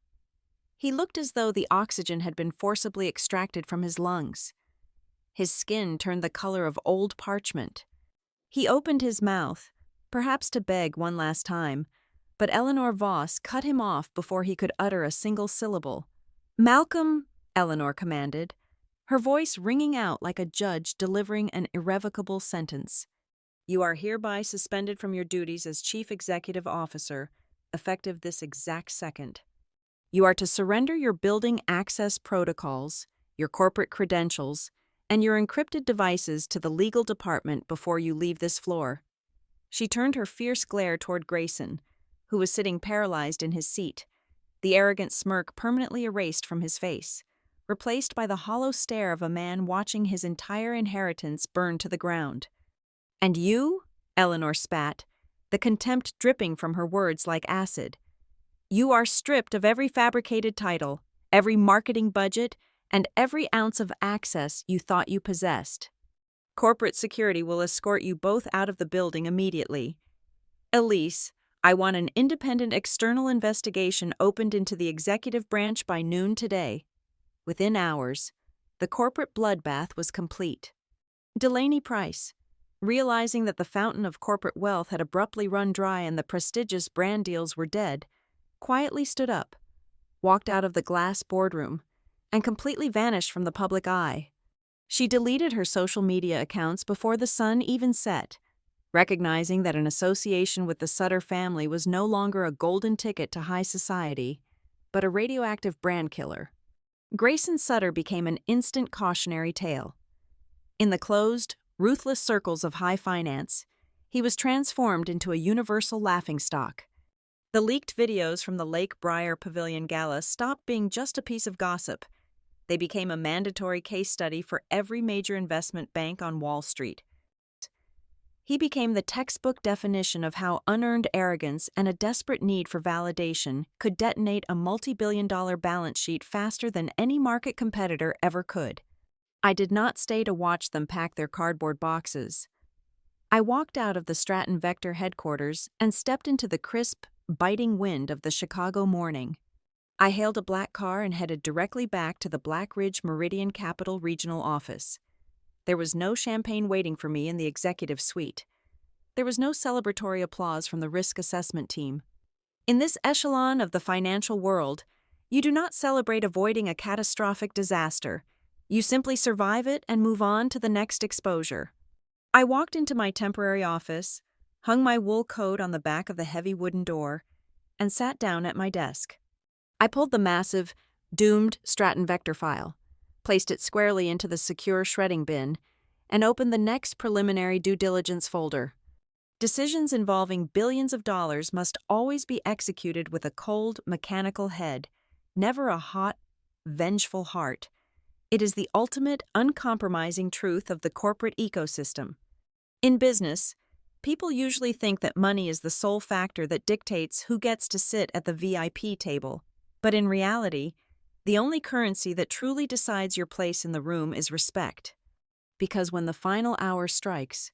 He looked as though the oxygen had been forcibly extracted from his lungs. His skin turned the color of old parchment. He opened his mouth, perhaps to beg one last time, but Eleanor Voss cut him off before he could utter a single syllable. "Malcolm," Eleanor commanded, her voice ringing out like a judge delivering an irrevocable sentence. "You are hereby suspended from your duties as Chief Executive Officer, effective this exact second. You are to surrender your building access protocols, your corporate credentials, and your encrypted devices to the legal department before you leave this floor." She turned her fierce glare toward Grayson, who was sitting paralyzed in his seat, the arrogant smirk permanently erased from his face, replaced by the hollow stare of a man watching his entire inheritance burn to the ground. "And you?" Eleanor spat, the contempt dripping from her words like acid. "You are stripped of every fabricated title, every marketing budget, and every ounce of access you thought you possessed. Corporate security will escort you both out of the building immediately. Elise, I want an independent external investigation opened into the executive branch by noon today." Within hours, the corporate bloodbath was complete. Delaney Price, realizing that the fountain of corporate wealth had abruptly run dry and the prestigious brand deals were dead, quietly stood up, walked out of the glass boardroom, and completely vanished from the public eye. She deleted her social media accounts before the sun even set, recognizing that an association with the Sutter family was no longer a golden ticket to high society, but a radioactive brand killer. Grayson Sutter became an instant cautionary tale. In the closed, ruthless circles of high finance, he was transformed into a universal laughingstock. The leaked videos from the Lake Briar Pavilion Gala stopped being just a piece of gossip. They became a mandatory case study for every major investment bank on Wall Street. He became the textbook definition of how unearned arrogance and a desperate need for validation could detonate a multi-billion-dollar balance sheet faster than any market competitor ever could. I did not stay to watch them pack their cardboard boxes. I walked out of the Stratton Vector headquarters and stepped into the crisp, biting wind of the Chicago morning. I hailed a black car and headed directly back to the Black Ridge Meridian Capital Regional Office. There was no champagne waiting for me in the executive suite. There was no celebratory applause from the risk assessment team. In this echelon of the financial world, you do not celebrate avoiding a catastrophic disaster. You simply survive it and move on to the next exposure. I walked into my temporary office, hung my wool coat on the back of the heavy wooden door, and sat down at my desk. I pulled the massive, doomed Stratton Vector file, placed it squarely into the secure shredding bin, and opened the next preliminary due diligence folder. Decisions involving billions of dollars must always be executed with a cold, mechanical head, never a hot, vengeful heart. It is the ultimate, uncompromising truth of the corporate ecosystem. In business, people usually think that money is the sole factor that dictates who gets to sit at the VIP table. But in reality, the only currency that truly decides your place in the room is respect. Because when the final hour strikes,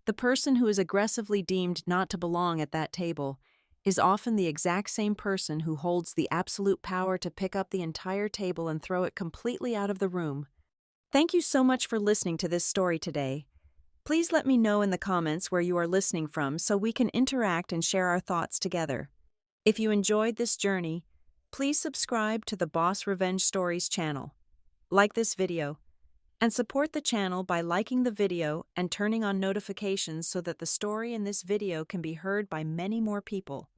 the person who is aggressively deemed not to belong at that table is often the exact same person who holds the absolute power to pick up the entire table and throw it completely out of the room. Thank you so much for listening to this story today. Please let me know in the comments where you are listening from so we can interact and share our thoughts together. If you enjoyed this journey, please subscribe to the Boss Revenge Stories channel, like this video, and support the channel by liking the video and turning on notifications so that the story in this video can be heard by many more people.